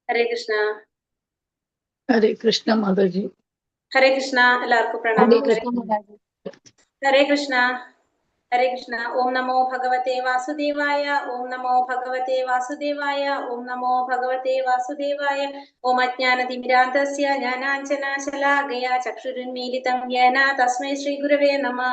ഹരേ കൃഷ്ണ. ഹരേ കൃഷ്ണ മാതാജി. ഹരേ കൃഷ്ണ. എല്ലാവർക്കും പ്രണാമം. ഹരേ കൃഷ്ണ. ഹരേ കൃഷ്ണ. ഓം നമോ ഭഗവത്തെ വാസുദേവായ. ഓം നമോ ഭഗവത്തെ വാസുദേവായ. ഓം നമോ ഭഗവത്തെ വാസുദേവായ. ഓം അജ്ഞാനതിമിരാന്തസ്യ ജ്ഞാനാഞ്ജനാശലാകയാ ചക്ഷുരുന്മീലിതം യേന തസ്മൈ ശ്രീ ഗുരവേ നമഃ.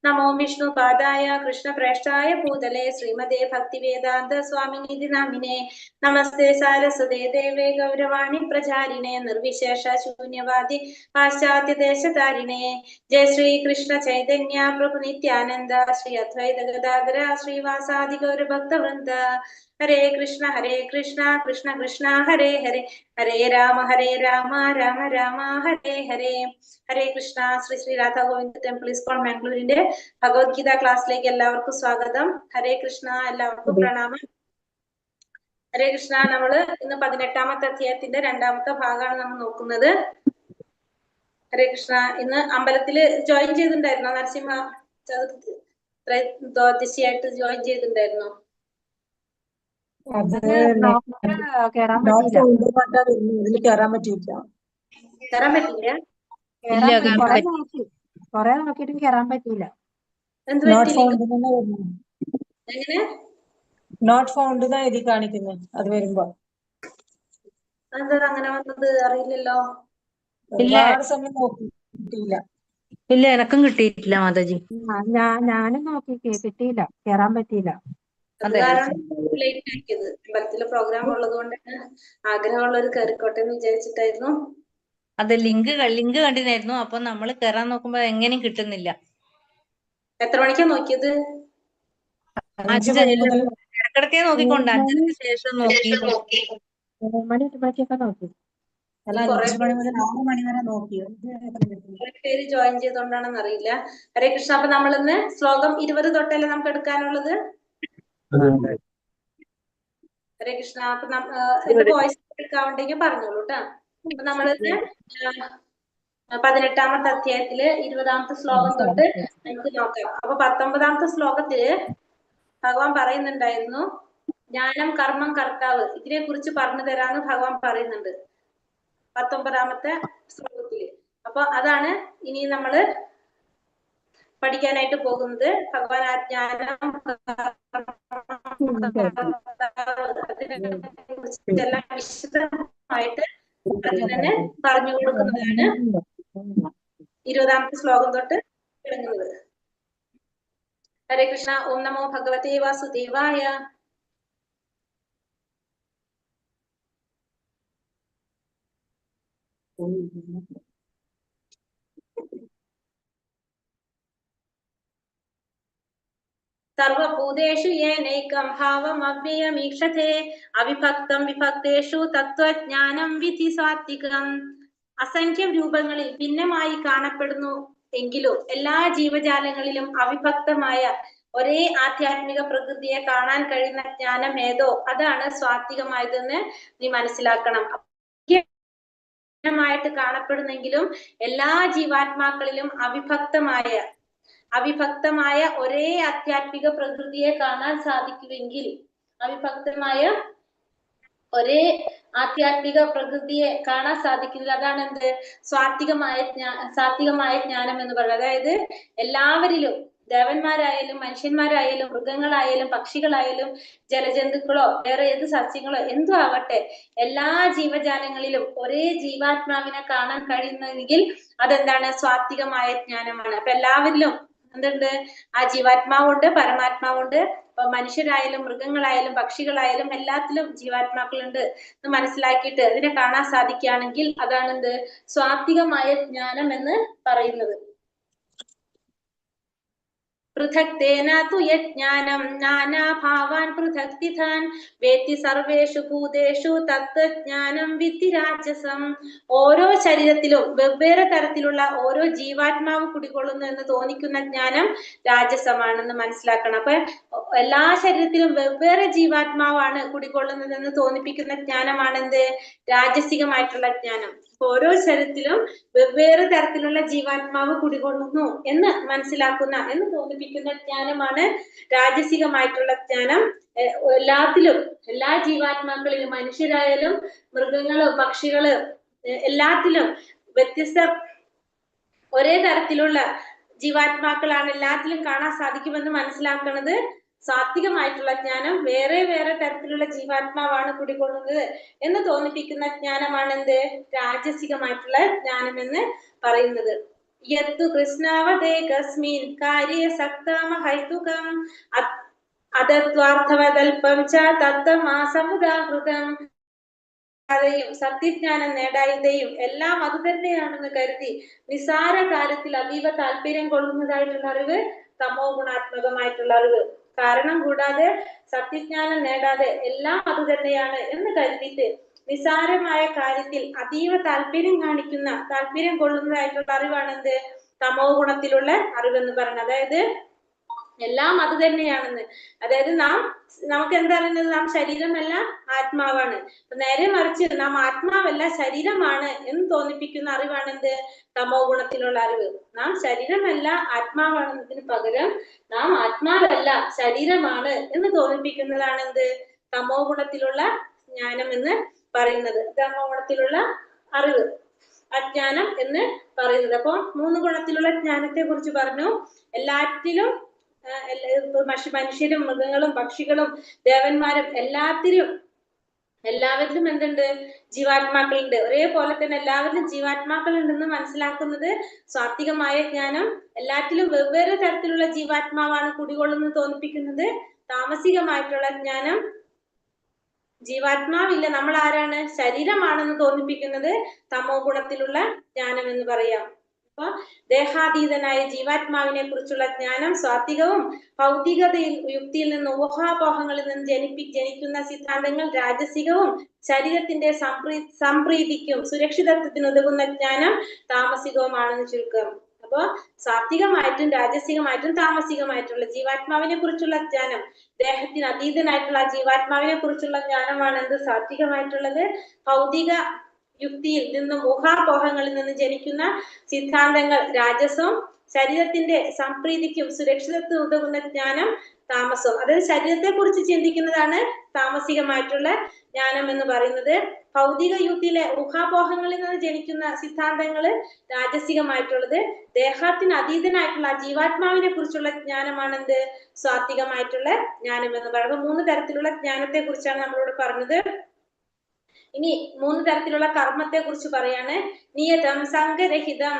നമോ വിഷ്ണുപാദായ കൃഷ്ണപ്രേഷ്ഠായ ഭൂതലേ ശ്രീമതേ ഭക്തിവേദാന്ത സ്വാമിനിധി നാമിനെ. നമസ്തേ സാരസ്വതേ ദേവേ ഗൗരവാണി പ്രചാരിണേ നിർവിശേഷ ശൂന്യവാദി പാശ്ചാത്യദേശതാരിണേ. ജയ ശ്രീ കൃഷ്ണ ചൈതന്യ പ്രഭു നിത്യാനന്ദ ശ്രീ അദ്വൈത ഗദാധര ശ്രീവാസാദി ഗൗരഭക്തവൃന്ദ. ഹരേ കൃഷ്ണ കൃഷ്ണ കൃഷ്ണ ഹരേ ഹരേ, ഹരേ രാമ രാമ രാമ ഹരേ ഹരേ. ഹരേ കൃഷ്ണ. ശ്രീ ശ്രീ രാധാ ഗോവിന്ദ ടെമ്പിൾ ഇസ്കോൺ മാംഗ്ലൂരിന്റെ ഭഗവത്ഗീത ക്ലാസ്സിലേക്ക് എല്ലാവർക്കും സ്വാഗതം. ഹരേ കൃഷ്ണ. എല്ലാവർക്കും പ്രണാമം. ഹരേ കൃഷ്ണ. നമ്മള് ഇന്ന് 18ാമത്തെ അധ്യായത്തിന്റെ 2ാമത്തെ ഭാഗമാണ് നമ്മൾ നോക്കുന്നത്. ഹരേ കൃഷ്ണ. ഇന്ന് അമ്പലത്തില് ജോയിൻ ചെയ്തിട്ടുണ്ടായിരുന്നോ? നരസിംഹ ദ്വാദശിയായിട്ട് ജോയിൻ ചെയ്തിട്ടുണ്ടായിരുന്നോ? കേറാൻ പറ്റിയില്ല. കൊറേ നോക്കിയിട്ടും കേറാൻ പറ്റിയില്ല. എന്ത് പറ്റിയില്ല? എങ്ങനെ? നോട്ട് ഫൗണ്ട് എഴുതി കാണിക്കുന്നത്. അത് വരുമ്പോ എന്താ അങ്ങനെ വന്നത് അറിയില്ലല്ലോ. ഒരുപാട് സമയം നോക്കിയിട്ടില്ല. ഇല്ല, എനക്കും കിട്ടിയിട്ടില്ല മാതാജി. ഞാനും നോക്കി കിട്ടിയില്ല, കേറാൻ പറ്റിയില്ല. അത് കാരണം ലേറ്റ് ആക്കിയത്. അമ്പലത്തിലെ പ്രോഗ്രാം ഉള്ളത് കൊണ്ടാണ്. ആഗ്രഹമുള്ളവർ കയറിക്കോട്ടെ എന്ന് വിചാരിച്ചിട്ടായിരുന്നു. അതെ, ലിങ്ക് കണ്ടിനായിരുന്നു. അപ്പൊ നമ്മള് കേറാൻ നോക്കുമ്പോ എങ്ങനെയും കിട്ടുന്നില്ല. എത്ര മണിക്കാ നോക്കിയത്? ഇടക്കിടക്കേ നോക്കിക്കൊണ്ട് 5ന് ശേഷം നോക്കി. 3 മണി ഇട്ടുമ്പോഴേക്കൊക്കെ നോക്കി. 5 മണി മുതൽ 6 മണി വരെ നോക്കി. പേര് ജോയിൻ ചെയ്തോണ്ടാണെന്ന് അറിയില്ല. ഹരേ കൃഷ്ണ. അപ്പൊ നമ്മളിന്ന് ശ്ലോകം 20 തൊട്ടല്ലേ നമുക്ക് എടുക്കാനുള്ളത്? ഹരേ കൃഷ്ണ. അപ്പൊ എന്റെ വോയിസ് എടുക്കാവുണ്ടെങ്കിൽ പറഞ്ഞോളൂ കേട്ടാ. അപ്പൊ നമ്മളിന്ന് 18ാമത്തെ അധ്യായത്തില് 20ാമത്തെ ശ്ലോകം തൊട്ട് നമുക്ക് നോക്കാം. അപ്പൊ 19ാമത്തെ ശ്ലോകത്തില് ഭഗവാൻ പറയുന്നുണ്ടായിരുന്നു, ജ്ഞാനം കർമ്മം കർത്താവ്, ഇതിനെ കുറിച്ച് പറഞ്ഞു തരാന്ന് ഭഗവാൻ പറയുന്നുണ്ട് 19ാമത്തെ ശ്ലോകത്തില്. അപ്പൊ അതാണ് ഇനി നമ്മള് പഠിക്കാനായിട്ട് പോകുന്നത്. ഭഗവാൻ ആ ജ്ഞാനം എല്ലാം വിശദമായിട്ട് തന്നെ പറഞ്ഞു കൊടുക്കുന്നതാണ് 20ാമത്തെ ശ്ലോകം തൊട്ട് തുടങ്ങുന്നത്. ഹരേ കൃഷ്ണ. ഓം നമോ ഭഗവതേ വാസുദേവായ. സർവഭൂതേഷു യേനൈകം ഭാവം അവ്യയമീക്ഷതേ അവിഭക്തം വിഭക്തേഷു തത്വജ്ഞാനം വിധി സാത്വികം. അസംഖ്യം രൂപങ്ങളിൽ ഭിന്നമായി കാണപ്പെടുന്നു എങ്കിലും എല്ലാ ജീവജാലങ്ങളിലും അവിഭക്തമായ ഒരേ ആധ്യാത്മിക പ്രകൃതിയെ കാണാൻ കഴിയുന്ന ജ്ഞാനം ഏതോ അതാണ് സ്വാത്വികമായതെന്ന് നീ മനസ്സിലാക്കണം. ായിട്ട് കാണപ്പെടുന്നെങ്കിലും എല്ലാ ജീവാത്മാക്കളിലും അവിഭക്തമായ ഒരേ ആധ്യാത്മിക പ്രകൃതിയെ കാണാൻ സാധിക്കുമെങ്കിൽ, അവിഭക്തമായ ഒരേ ആധ്യാത്മിക പ്രകൃതിയെ കാണാൻ സാധിക്കുന്നില്ല. അതാണ് എന്ത്? സാത്വികമായ ജ്ഞാനം എന്ന് പറയുന്നത്. അതായത് എല്ലാവരിലും, ദേവന്മാരായാലും മനുഷ്യന്മാരായാലും മൃഗങ്ങളായാലും പക്ഷികളായാലും ജലജന്തുക്കളോ വേറെ ഏത് സസ്യങ്ങളോ എന്തോ ആവട്ടെ, എല്ലാ ജീവജാലങ്ങളിലും ഒരേ ജീവാത്മാവിനെ കാണാൻ കഴിയുന്നെങ്കിൽ അതെന്താണ്? സ്വാത്വികമായ ജ്ഞാനമാണ്. അപ്പൊ എല്ലാവരിലും എന്തുണ്ട്? ആ ജീവാത്മാവുണ്ട്, പരമാത്മാവുണ്ട്. അപ്പൊ മനുഷ്യരായാലും മൃഗങ്ങളായാലും പക്ഷികളായാലും എല്ലാത്തിലും ജീവാത്മാക്കളുണ്ട് എന്ന് മനസ്സിലാക്കിയിട്ട് അതിനെ കാണാൻ സാധിക്കുകയാണെങ്കിൽ അതാണ് എന്ത്? സ്വാത്വികമായ ജ്ഞാനം എന്ന് പറയുന്നത്. പൃഥക്തേന തു യജ്ഞാനം നാനാഭാവാൻ പൃഥക് വിധാൻ വേത്തി സർവേഷു ഭൂതേഷു തത്വജ്ഞാനം വിദ്ധി രാജസം. ഓരോ ശരീരത്തിലും വെവ്വേറെ തരത്തിലുള്ള ഓരോ ജീവാത്മാവ് കുടികൊള്ളുന്നു എന്ന് തോന്നിക്കുന്ന ജ്ഞാനം രാജസമാണെന്ന് മനസ്സിലാക്കണം. അപ്പൊ എല്ലാ ശരീരത്തിലും വെവ്വേറെ ജീവാത്മാവാണ് കുടികൊള്ളുന്നതെന്ന് തോന്നിപ്പിക്കുന്ന ജ്ഞാനമാണ് എന്ത്? രാജസികമായിട്ടുള്ള ജ്ഞാനം. ഓരോ ശരീരത്തിലും വെവ്വേറെ തരത്തിലുള്ള ജീവാത്മാവ് കുടികൊള്ളുന്നു എന്ന് മനസ്സിലാക്കുന്ന, എന്ന് തോന്നിപ്പിക്കുന്ന ജ്ഞാനമാണ് രാജസികമായിട്ടുള്ള ജ്ഞാനം. എല്ലാത്തിലും, എല്ലാ ജീവാത്മാക്കളിലും, മനുഷ്യരായാലും മൃഗങ്ങള്, പക്ഷികള്, എല്ലാത്തിലും വ്യത്യസ്ത ഒരേ തരത്തിലുള്ള ജീവാത്മാക്കളാണ് എല്ലാത്തിലും കാണാൻ സാധിക്കുമെന്ന് മനസ്സിലാക്കുന്നത് സാത്വികമായിട്ടുള്ള ജ്ഞാനം. വേറെ വേറെ തരത്തിലുള്ള ജീവാത്മാവാണ് കുടികൊള്ളുന്നത് എന്ന് തോന്നിപ്പിക്കുന്ന ജ്ഞാനമാണ് എന്ത്? രാജസികമായിട്ടുള്ള ജ്ഞാനം എന്ന് പറയുന്നത്. യത്തു കൃഷ്ണാവതേകസ്മിൻ കാര്യേ സക്തമഹൈതുകം അതത്വാർത്ഥവദൽപം ച തത്തമാസമുദാഹൃതം. സത്യജ്ഞാനം നേടായതയും എല്ലാം അത് തന്നെയാണെന്ന് കരുതി നിസാര കാര്യത്തിൽ അതീവ താല്പര്യം കൊള്ളുന്നതായിട്ടുള്ള അറിവ് തമോ ഗുണാത്മകമായിട്ടുള്ള അറിവ്. കാരണം കൂടാതെ സത്യജ്ഞാനം നേടാതെ എല്ലാം അത് തന്നെയാണ് എന്ന് കരുതിയിട്ട് നിസാരമായ കാര്യത്തിൽ അതീവ താല്പര്യം കൊള്ളുന്നതായിട്ടുള്ള അറിവാണ് എന്ത്? തമോ ഗുണത്തിലുള്ള അറിവെന്ന് പറയുന്നത്. അതായത് എല്ലാം അത് തന്നെയാണെന്ന്. അതായത് നമുക്ക് എന്താ പറയുന്നത്? നാം ശരീരമല്ല ആത്മാവാണ്. നേരെ മറിച്ച് നാം ആത്മാവല്ല ശരീരമാണ് എന്ന് തോന്നിപ്പിക്കുന്ന അറിവാണ് എന്ത്? തമോ ഗുണത്തിലുള്ള അറിവ്. നാം ശരീരമല്ല ആത്മാവാണെന്നതിന് പകരം നാം ആത്മാവല്ല ശരീരമാണ് എന്ന് തോന്നിപ്പിക്കുന്നതാണ് എന്ത്? തമോ ഗുണത്തിലുള്ള ജ്ഞാനം എന്ന് പറയുന്നത്. തമോ ഗുണത്തിലുള്ള അറിവ്, അജ്ഞാനം എന്ന് പറയുന്നത്. അപ്പൊ 3 ഗുണത്തിലുള്ള ജ്ഞാനത്തെ കുറിച്ച് പറഞ്ഞു. എല്ലാറ്റിലും മനുഷ്യരും മൃഗങ്ങളും പക്ഷികളും ദേവന്മാരും എല്ലാവരിലും എന്തുണ്ട്? ജീവാത്മാക്കളുണ്ട്. ഒരേപോലെ തന്നെ എല്ലാവരിലും ജീവാത്മാക്കൾ ഉണ്ടെന്ന് മനസ്സിലാക്കുന്നത് സാത്വികമായ ജ്ഞാനം. എല്ലാറ്റിലും വെവ്വേറെ തരത്തിലുള്ള ജീവാത്മാവാണ് കുടികൊള്ളുന്നത് തോന്നിപ്പിക്കുന്നത് താമസികമായിട്ടുള്ള ജ്ഞാനം. ജീവാത്മാവില്ല, നമ്മൾ ആരാണ്? ശരീരമാണെന്ന് തോന്നിപ്പിക്കുന്നത് തമോ ഗുണത്തിലുള്ള ജ്ഞാനം എന്ന് പറയാം. അപ്പൊ ദേഹാതീതനായ ജീവാത്മാവിനെ കുറിച്ചുള്ള ജ്ഞാനം സാത്വികവും, ഭൗതികത യുക്തിയിൽ നിന്ന് ഊഹാപോഹങ്ങളിൽ നിന്ന് ജനിക്കുന്ന സിദ്ധാന്തങ്ങൾ രാജസികവും, ശരീരത്തിന്റെ സംപ്രീതിക്കും സുരക്ഷിതത്വത്തിന് ഉതകുന്ന ജ്ഞാനം താമസികവുമാണെന്ന് ചുരുക്കം. അപ്പൊ സാത്വികമായിട്ടും രാജസികമായിട്ടും താമസികമായിട്ടുള്ള ജീവാത്മാവിനെ കുറിച്ചുള്ള ജ്ഞാനം, ദേഹത്തിന് അതീതനായിട്ടുള്ള ജീവാത്മാവിനെ കുറിച്ചുള്ള ജ്ഞാനമാണ് എന്ത്? സാത്വികമായിട്ടുള്ളത്. ഭൗതിക യുക്തിയിൽ നിന്നും ഊഹാപോഹങ്ങളിൽ നിന്നും ജനിക്കുന്ന സിദ്ധാന്തങ്ങൾ രാജസവും, ശരീരത്തിന്റെ സംപ്രീതിക്കും സുരക്ഷിതത്വം ഉതകുന്ന ജ്ഞാനം താമസവും. അതായത് ശരീരത്തെ കുറിച്ച് ചിന്തിക്കുന്നതാണ് താമസികമായിട്ടുള്ള ജ്ഞാനം എന്ന് പറയുന്നത്. ഭൗതിക യുക്തിയിലെ ഊഹാപോഹങ്ങളിൽ നിന്ന് ജനിക്കുന്ന സിദ്ധാന്തങ്ങള് രാജസികമായിട്ടുള്ളത്. ദേഹത്തിന് അതീതനായിട്ടുള്ള ജീവാത്മാവിനെ കുറിച്ചുള്ള ജ്ഞാനമാണ് എന്ത്? സാത്വികമായിട്ടുള്ള ജ്ഞാനം എന്ന് പറയുന്നത്. 3 തരത്തിലുള്ള ജ്ഞാനത്തെ കുറിച്ചാണ് നമ്മളോട് പറഞ്ഞത്. ഇനി 3 തരത്തിലുള്ള കർമ്മത്തെ കുറിച്ച് പറയാണ്. നിയതം, സംഗരഹിതം,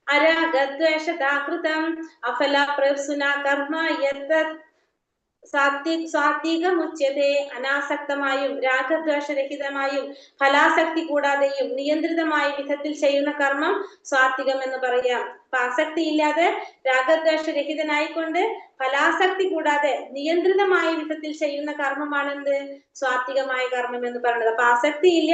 അരാഗദ്വേഷദാകൃതം, അഫലപ്രസുന കർമ്മ യത്തത് സാത്വികമുച്യതേ. അനാസക്തമായും രാഗദ്വേഷരഹിതമായും ഫലാസക്തി കൂടാതെയും നിയന്ത്രിതമായ വിധത്തിൽ ചെയ്യുന്ന കർമ്മം സാത്വികം എന്ന് പറയാം. അപ്പൊ ആസക്തി ഇല്ലാതെ രാഗദ്വേഷരഹിതനായിക്കൊണ്ട് ഫലാസക്തി കൂടാതെ നിയന്ത്രിതമായ വിധത്തിൽ ചെയ്യുന്ന കർമ്മമാണ് എന്ത്? സാത്വികമായ കർമ്മം എന്ന് പറയുന്നത്. അപ്പൊ ആസക്തി ഇല്ല,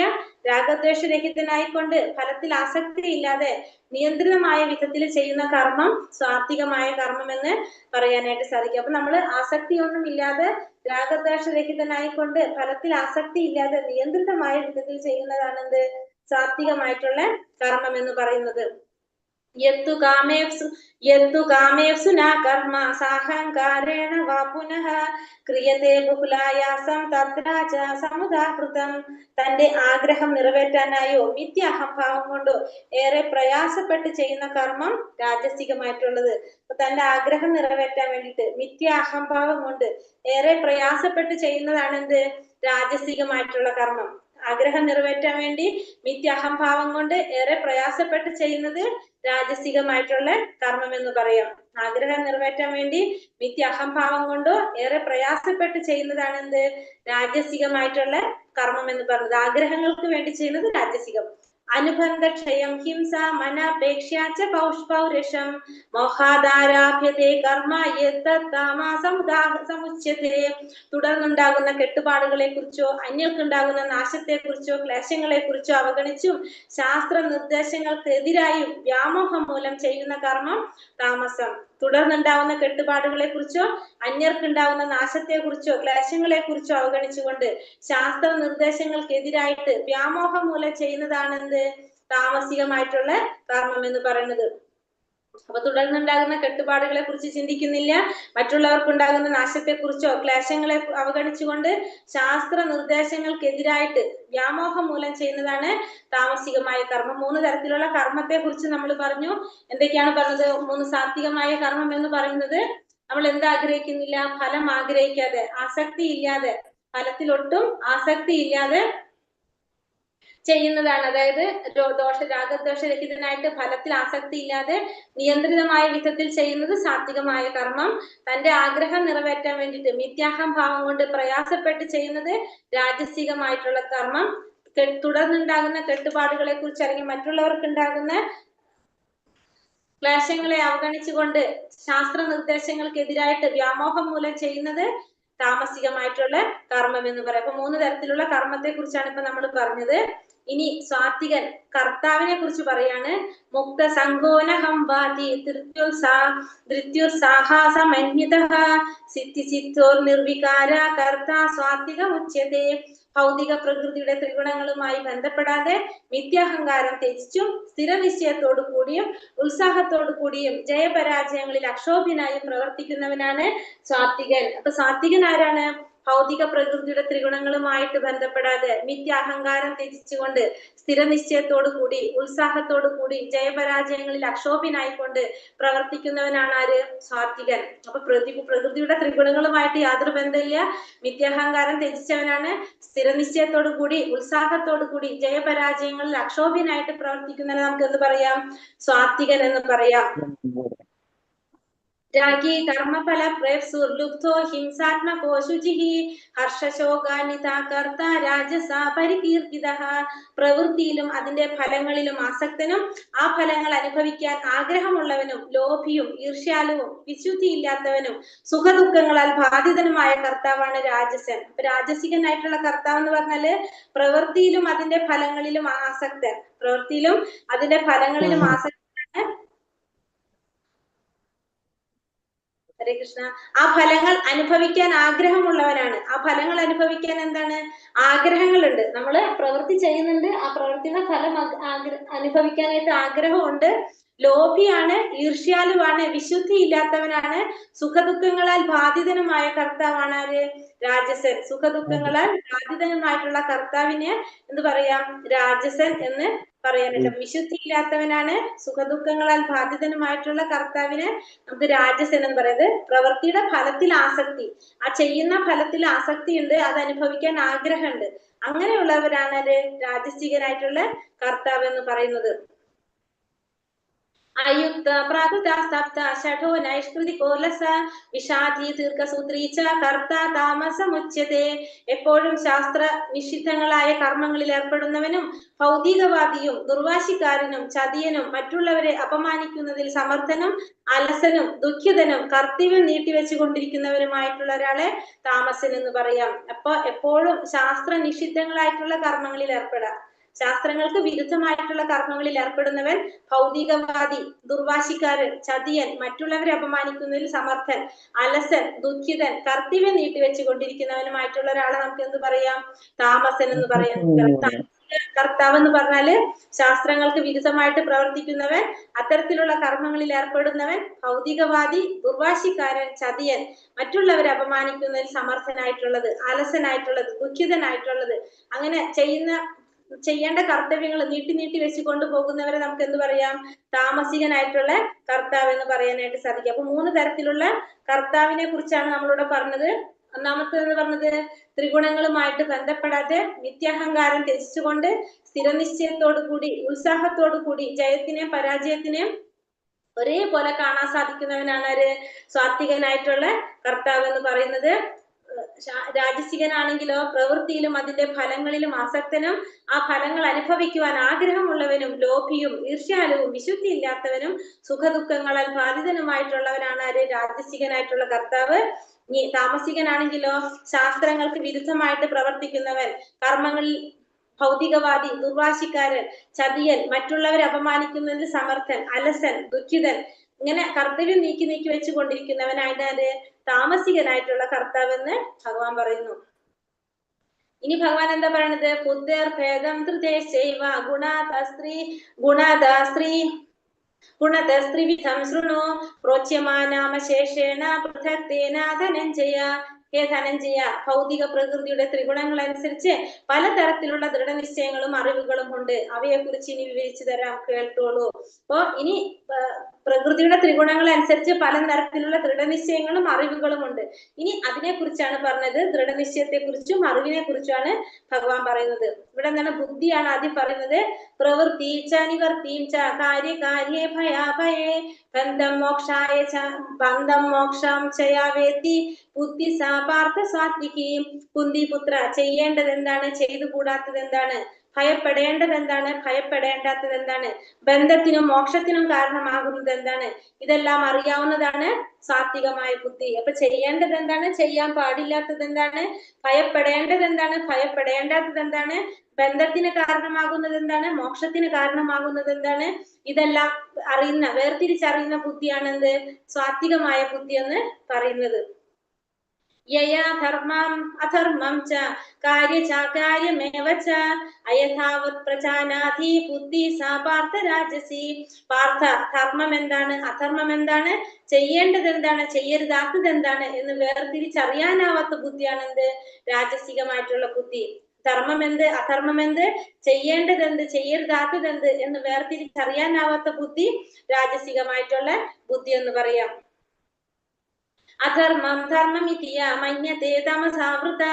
രാഗദ്വേഷരഹിതനായിക്കൊണ്ട് ഫലത്തിൽ ആസക്തി ഇല്ലാതെ നിയന്ത്രിതമായ വിധത്തിൽ ചെയ്യുന്ന കർമ്മം സാത്വികമായ കർമ്മം എന്ന് പറയാനായിട്ട് സാധിക്കും. അപ്പൊ നമ്മൾ ആസക്തിയൊന്നും ഇല്ലാതെ രാഗദ്വേഷരഹിതനായിക്കൊണ്ട് ഫലത്തിൽ ആസക്തി ഇല്ലാതെ നിയന്ത്രിതമായ വിധത്തിൽ ചെയ്യുന്നതാണ് എന്ത്? സാത്വികമായിട്ടുള്ള കർമ്മം എന്ന് പറയുന്നത്. യത്തു കാമേപ്സു ന കർമ്മ സാഹങ്കാരേണ വാ പുനഃ ക്രിയതേ ബഹുലായാസം തദ്രാച സമുദാഹൃതം. തന്റെ ആഗ്രഹം നിറവേറ്റാനായോ മിഥ്യാഹംഭാവം കൊണ്ടോ ഏറെ പ്രയാസപ്പെട്ട് ചെയ്യുന്ന കർമ്മം രാജസികമായിട്ടുള്ളത്. അപ്പൊ തന്റെ ആഗ്രഹം നിറവേറ്റാൻ വേണ്ടിയിട്ട് മിഥ്യാഹംഭാവം കൊണ്ട് ഏറെ പ്രയാസപ്പെട്ട് ചെയ്യുന്നതാണ് എന്ത്? രാജസികമായിട്ടുള്ള കർമ്മം. ആഗ്രഹം നിറവേറ്റാൻ വേണ്ടി മിഥ്യാഹംഭാവം കൊണ്ട് ഏറെ പ്രയാസപ്പെട്ട് ചെയ്യുന്നത് രാജസികമായിട്ടുള്ള കർമ്മം എന്ന് പറയാം. ആഗ്രഹം നിറവേറ്റാൻ വേണ്ടി മിഥ്യാഹംഭാവം കൊണ്ടോ ഏറെ പ്രയാസപ്പെട്ട് ചെയ്യുന്നതാണ് എന്ത്? രാജസികമായിട്ടുള്ള കർമ്മം എന്ന് പറയുന്നത്. ആഗ്രഹങ്ങൾക്ക് വേണ്ടി ചെയ്യുന്നത് രാജസികം. അനുബന്ധക്ഷയം ഹിംസ മനപേക്ഷാച്ച പൗരുഷം മോഹാദാരാഭ്യതേ കർമ്മ സമുച്യതേ. തുടർന്നുണ്ടാകുന്ന കെട്ടുപാടുകളെ കുറിച്ചോ അന്യർക്കുണ്ടാകുന്ന നാശത്തെ കുറിച്ചോ ക്ലേശങ്ങളെ കുറിച്ചോ അവഗണിച്ചും ശാസ്ത്ര നിർദ്ദേശങ്ങൾക്ക് എതിരായും വ്യാമോഹം മൂലം ചെയ്യുന്ന കർമ്മം താമസം. തുടർന്നുണ്ടാവുന്ന കെട്ടുപാടുകളെ കുറിച്ചോ അന്യർക്കുണ്ടാവുന്ന നാശത്തെ കുറിച്ചോ ക്ലേശങ്ങളെ കുറിച്ചോ അവഗണിച്ചുകൊണ്ട് ശാസ്ത്ര നിർദ്ദേശങ്ങൾക്കെതിരായിട്ട് വ്യാമോഹം മൂലം ചെയ്യുന്നതാണെന്ത് താമസികമായിട്ടുള്ള കർമ്മം എന്ന് പറയുന്നത്. അപ്പൊ തുടർന്നുണ്ടാകുന്ന കെട്ടുപാടുകളെ കുറിച്ച് ചിന്തിക്കുന്നില്ല, മറ്റുള്ളവർക്കുണ്ടാകുന്ന നാശത്തെ കുറിച്ചോ ക്ലേശങ്ങളെ അവഗണിച്ചുകൊണ്ട് ശാസ്ത്ര നിർദ്ദേശങ്ങൾക്കെതിരായിട്ട് വ്യാമോഹം മൂലം ചെയ്യുന്നതാണ് താമസികമായ കർമ്മം. 3 തരത്തിലുള്ള കർമ്മത്തെ കുറിച്ച് നമ്മൾ പറഞ്ഞു. എന്തൊക്കെയാണ് പറഞ്ഞത്? 3 സാത്വികമായ കർമ്മം എന്ന് പറയുന്നത് നമ്മൾ എന്താഗ്രഹിക്കുന്നില്ല? ഫലം ആഗ്രഹിക്കാതെ, ആസക്തി ഇല്ലാതെ, ഫലത്തിലൊട്ടും ആസക്തി ഇല്ലാതെ ചെയ്യുന്നതാണ്. അതായത് രാഗദ്വേഷരഹിതനായിട്ട് ഫലത്തിൽ ആസക്തി ഇല്ലാതെ നിയന്ത്രിതമായ വിധത്തിൽ ചെയ്യുന്നത് സാത്വികമായ കർമ്മം. തന്റെ ആഗ്രഹം നിറവേറ്റാൻ വേണ്ടിയിട്ട് മിഥ്യാഹം ഭാവം കൊണ്ട് പ്രയാസപ്പെട്ട് ചെയ്യുന്നത് രാജസികമായിട്ടുള്ള കർമ്മം. തുടർന്നുണ്ടാകുന്ന കെട്ടുപാടുകളെ കുറിച്ച് അല്ലെങ്കിൽ മറ്റുള്ളവർക്കുണ്ടാകുന്ന ക്ലേശങ്ങളെ അവഗണിച്ചുകൊണ്ട് ശാസ്ത്ര നിർദ്ദേശങ്ങൾക്കെതിരായിട്ട് വ്യാമോഹം മൂലം ചെയ്യുന്നത് താമസികമായിട്ടുള്ള കർമ്മം എന്ന് പറയാം. അപ്പൊ 3 തരത്തിലുള്ള കർമ്മത്തെ കുറിച്ചാണ് ഇപ്പൊ നമ്മൾ പറഞ്ഞത്. ഇനി സ്വാത്വികൻ കർത്താവിനെ കുറിച്ച് പറയാണ്. മുക്ത സംഗോനഹംവാതി ധൃത്യുർസാഹാസമന്വിതഃ സിദ്ധിസിദ്ധോർ നിർവികാര കർത്ത സ്വാത്വികമുച്യതേ. ഭൗതിക പ്രകൃതിയുടെ ത്രിഗുണങ്ങളുമായി ബന്ധപ്പെടാതെ മിഥ്യാഹങ്കാരം ത്യജിച്ചും സ്ഥിരനിശ്ചയത്തോടു കൂടിയും ഉത്സാഹത്തോടു കൂടിയും ജയപരാജയങ്ങളിൽ അക്ഷോഭ്യനായും പ്രവർത്തിക്കുന്നവനാണ് സാത്വികൻ. അപ്പൊ സാത്വികൻ ആരാണ്? ഭൗതിക പ്രകൃതിയുടെ ത്രിഗുണങ്ങളുമായിട്ട് ബന്ധപ്പെടാതെ മിഥ്യാഹങ്കാരം ത്യജിച്ചുകൊണ്ട് സ്ഥിരനിശ്ചയത്തോടു കൂടി ഉത്സാഹത്തോടു കൂടി ജയപരാജയങ്ങളിൽ അക്ഷോഭ്യനായിക്കൊണ്ട് പ്രവർത്തിക്കുന്നവനാണ് ആര്? സാത്വികൻ. അപ്പൊ പ്രകൃതിയുടെ ത്രിഗുണങ്ങളുമായിട്ട് യാതൊരു ബന്ധമില്ല, മിഥ്യാഹങ്കാരം ത്യജിച്ചവനാണ്, സ്ഥിരനിശ്ചയത്തോടു കൂടി ഉത്സാഹത്തോടു കൂടി ജയപരാജയങ്ങളിൽ അക്ഷോഭ്യനായിട്ട് പ്രവർത്തിക്കുന്നവനെ നമുക്ക് എന്ത് പറയാം? സാത്വികൻ എന്ന് പറയാം. രാഗി കർമ്മഫല പ്രേപ്സുർലുബ്ധോ ഹിംസാത്മകോ ശുചിഃ ഹർഷശോകാനിതാ കർത്ത രാജസാ പരികീർത്തിതഃ. പ്രവൃത്തിയിലും അതിന്റെ ഫലങ്ങളിലും ആസക്തനും ആ ഫലങ്ങൾ അനുഭവിക്കാൻ ആഗ്രഹമുള്ളവനും ലോഭിയും ഈർഷ്യാലുവും വിശുദ്ധിയില്ലാത്തവനും സുഖദുഃഖങ്ങളാൽ ബാധിതനുമായ കർത്താവാണ് രാജസൻ. അപ്പൊ രാജസികനായിട്ടുള്ള കർത്താവ് എന്ന് പറഞ്ഞാല് പ്രവൃത്തിയിലും അതിന്റെ ഫലങ്ങളിലും ആസക്തൻ, പ്രവൃത്തിയിലും അതിന്റെ ഫലങ്ങളിലും ആസക്തനാണ്. ഹരേ കൃഷ്ണ. ആ ഫലങ്ങൾ അനുഭവിക്കാൻ ആഗ്രഹമുള്ളവനാണ്. ആ ഫലങ്ങൾ അനുഭവിക്കാൻ എന്താണ്? ആഗ്രഹങ്ങളുണ്ട്. നമ്മള് പ്രവൃത്തി ചെയ്യുന്നുണ്ട്, ആ പ്രവൃത്തിയുടെ ഫലം അനുഭവിക്കാനായിട്ട് ആഗ്രഹമുണ്ട്. ലോഭിയാണ്, ഈർഷ്യാലുവാണ്, വിശുദ്ധി ഇല്ലാത്തവനാണ്, സുഖദുഃഖങ്ങളാൽ ബാധിതനുമായ കർത്താവാണ് ആര്? രാജസൻ. സുഖദുഃഖങ്ങളാൽ ബാധിതനുമായിട്ടുള്ള കർത്താവിനെ എന്ത് പറയാം? രാജസൻ എന്ന് പറയാനുണ്ട്. വിശുദ്ധി ഇല്ലാത്തവനാണ്, സുഖദുഃഖങ്ങളാൽ ബാധിതനുമായിട്ടുള്ള കർത്താവിനെ നമുക്ക് രാജസൻ എന്ന് പറയുന്നത്. പ്രവൃത്തിയുടെ ഫലത്തിൽ ആസക്തി, ആ ചെയ്യുന്ന ഫലത്തിൽ ആസക്തി ഉണ്ട്, അത് അനുഭവിക്കാൻ ആഗ്രഹമുണ്ട്. അങ്ങനെയുള്ളവരാണ് അത് രാജസികനായിട്ടുള്ള കർത്താവ് എന്ന് പറയുന്നത്. അയുക്ത പ്രാകൃത സപ്ത ഷഠോ നൈഷ്കൃതികോ ലസ വിഷാദി ദീർഘസൂത്രീച്ച കർത്ത താമസമുച്യതേ. എപ്പോഴും ശാസ്ത്ര നിഷിദ്ധങ്ങളായ കർമ്മങ്ങളിൽ ഏർപ്പെടുന്നവനും ഭൗതികവാദിയും ദുർവാശിക്കാരനും ചതിയനും മറ്റുള്ളവരെ അപമാനിക്കുന്നതിൽ സമർത്ഥനും അലസനും ദുഃഖിതനും കർത്തവ്യം നീട്ടിവെച്ചു കൊണ്ടിരിക്കുന്നവരുമായിട്ടുള്ള ഒരാളെ താമസൻ എന്ന് പറയാം. അപ്പൊ എപ്പോഴും ശാസ്ത്ര നിഷിദ്ധങ്ങളായിട്ടുള്ള കർമ്മങ്ങളിൽ ഏർപ്പെടാം. ശാസ്ത്രങ്ങൾക്ക് വിരുദ്ധമായിട്ടുള്ള കർമ്മങ്ങളിൽ ഏർപ്പെടുന്നവൻ ഭൗതികവാദി, ദുർവാശിക്കാരൻ, ചതിയൻ, മറ്റുള്ളവരെ അപമാനിക്കുന്നതിൽ സമർത്ഥൻ, അലസൻ, ദുഃഖിതൻ, കർത്തവ്യം നീട്ടിവെച്ചു കൊണ്ടിരിക്കുന്നവനുമായിട്ടുള്ള ഒരാളെ നമുക്ക് എന്ത് പറയാം? താമസൻ എന്ന് പറയാം. കർത്താവ് എന്ന് പറഞ്ഞാല് ശാസ്ത്രങ്ങൾക്ക് വിരുദ്ധമായിട്ട് പ്രവർത്തിക്കുന്നവൻ, അത്തരത്തിലുള്ള കർമ്മങ്ങളിൽ ഏർപ്പെടുന്നവൻ, ഭൗതികവാദി, ദുർവാശിക്കാരൻ, ചതിയൻ, മറ്റുള്ളവരെ അപമാനിക്കുന്നതിൽ സമർത്ഥനായിട്ടുള്ളത്, അലസനായിട്ടുള്ളത്, ദുഃഖിതനായിട്ടുള്ളത്, അങ്ങനെ ചെയ്യേണ്ട കർത്തവ്യങ്ങൾ നീട്ടി വെച്ച് കൊണ്ടുപോകുന്നവരെ നമുക്ക് എന്ത് പറയാം? താമസികനായിട്ടുള്ള കർത്താവ് എന്ന് പറയാനായിട്ട് സാധിക്കും. അപ്പൊ 3 തരത്തിലുള്ള കർത്താവിനെ കുറിച്ചാണ് നമ്മളിവിടെ പറഞ്ഞത്. ഒന്നാമത്തേന്ന് പറഞ്ഞത് ത്രിഗുണങ്ങളുമായിട്ട് ബന്ധപ്പെടാതെ മിഥ്യാഹങ്കാരം ത്യജിച്ചുകൊണ്ട് സ്ഥിരനിശ്ചയത്തോടു കൂടി ഉത്സാഹത്തോടു കൂടി ജയത്തിനെയും പരാജയത്തിനെയും ഒരേപോലെ കാണാൻ സാധിക്കുന്നവനാണ് ആര്? സാത്വികനായിട്ടുള്ള കർത്താവ് എന്ന് പറയുന്നത്. രാജസികനാണെങ്കിലോ പ്രവൃത്തിയിലും അതിന്റെ ഫലങ്ങളിലും ആസക്തനും ആ ഫലങ്ങൾ അനുഭവിക്കുവാൻ ആഗ്രഹമുള്ളവനും ലോഭിയും ഈർഷ്യാലുവും വിശുദ്ധി ഇല്ലാത്തവനും സുഖദുഃഖങ്ങളാൽ ബാധിതനുമായിട്ടുള്ളവനാണ് ആര്? രാജസികനായിട്ടുള്ള കർത്താവ്. താമസികനാണെങ്കിലോ ശാസ്ത്രങ്ങൾക്ക് വിരുദ്ധമായിട്ട് പ്രവർത്തിക്കുന്നവൻ, കർമ്മങ്ങളിൽ ഭൗതികവാദി, ദുർവാശിക്കാരൻ, ചതിയൻ, മറ്റുള്ളവരെ അപമാനിക്കുന്നതിൽ സമർത്ഥൻ, അലസൻ, ദുഃഖിതൻ, ഇങ്ങനെ കർത്തവ്യം നീക്കി നീക്കി വെച്ചുകൊണ്ടിരിക്കുന്നവനായിട്ട് താമസികനായിട്ടുള്ള കർത്താവെന്ന് ഭഗവാൻ പറയുന്നു. ഇനി ഭഗവാൻ എന്താ പറയണത്? ബുദ്ധർ ഭേദം ത്രിദേശൈവ ഗുണതസ്ത്രിവിധം ശൃണു പ്രോച്യമാനാമശേഷേണ പൃഥക്തേന ധനഞ്ജയ. ഹേ ധനഞ്ജയ, ഭൗതിക പ്രകൃതിയുടെ ത്രിഗുണങ്ങൾ അനുസരിച്ച് പലതരത്തിലുള്ള ദൃഢനിശ്ചയങ്ങളും അറിവുകളും ഉണ്ട്. അവയെ കുറിച്ച് ഇനി വിവരിച്ചു തരാം, കേട്ടോളൂ. അപ്പോ ഇനി പ്രകൃതിയുടെ ത്രിഗുണങ്ങൾ അനുസരിച്ച് പല തരത്തിലുള്ള ദൃഢനിശ്ചയങ്ങളും അറിവുകളും ഉണ്ട്. ഇനി അതിനെ കുറിച്ചാണ് പറഞ്ഞത്. ദൃഢനിശ്ചയത്തെ കുറിച്ചും അറിവിനെ കുറിച്ചാണ് ഭഗവാൻ പറയുന്നത്. ഇവിടെ എന്താണ്? ബുദ്ധിയാണ് ആദ്യം പറയുന്നത്. പ്രവൃത്തി ച നിവർത്തിം ച കാര്യകാര്യേ ഭയാഭയേ ബന്ധം മോക്ഷം ചയാവേത്തി ബുദ്ധി സാ പാർത്ഥ സാത്വികി. കുന്തിപുത്ര, ചെയ്യേണ്ടത് എന്താണ്? ചെയ്തു കൂടാത്തത് എന്താണ്? ഭയപ്പെടേണ്ടത് എന്താണ്? ഭയപ്പെടേണ്ടാത്തത് എന്താണ്? ബന്ധത്തിനും മോക്ഷത്തിനും കാരണമാകുന്നത് എന്താണ്? ഇതെല്ലാം അറിയാവുന്നതാണ് സാത്വികമായ ബുദ്ധി. അപ്പൊ ചെയ്യേണ്ടത് എന്താണ്? ചെയ്യാൻ പാടില്ലാത്തത് എന്താണ്? ഭയപ്പെടേണ്ടത് എന്താണ്? ഭയപ്പെടേണ്ടാത്തത് എന്താണ്? ബന്ധത്തിന് കാരണമാകുന്നത് എന്താണ്? മോക്ഷത്തിന് കാരണമാകുന്നത് എന്താണ്? ഇതെല്ലാം അറിയുന്ന, വേർതിരിച്ചറിയുന്ന ബുദ്ധിയാണ് എന്ത്? സാത്വികമായ ബുദ്ധി എന്ന് പറയുന്നത്. യയാ ധർമ്മം അധർമ്മം ച കാര്യചാകാര്യമേവ ച അയഥാവത് പ്രജാനാധി ബുദ്ധി സാ പാർത്ഥ രാജസി. പാർത്ഥ, ധർമ്മം എന്താണ്? അധർമ്മം എന്താണ്? ചെയ്യേണ്ടത് എന്താണ്? ചെയ്യരുതാത്തത് എന്താണ് എന്ന് വേർതിരിച്ചറിയാനാവാത്ത ബുദ്ധിയാണ് എന്ത്? രാജസികമായിട്ടുള്ള ബുദ്ധി. ധർമ്മം എന്ത്, അധർമ്മം എന്ത്, ചെയ്യേണ്ടത് എന്ത്, ചെയ്യരുതാത്തത് എന്ത് എന്ന് വേർതിരിച്ചറിയാനാവാത്ത ബുദ്ധി രാജസികമായിട്ടുള്ള ബുദ്ധി എന്ന് പറയാം. അധർമ്മം ധർമ്മമിതിയ മന്യത്തെ തമസാവൃത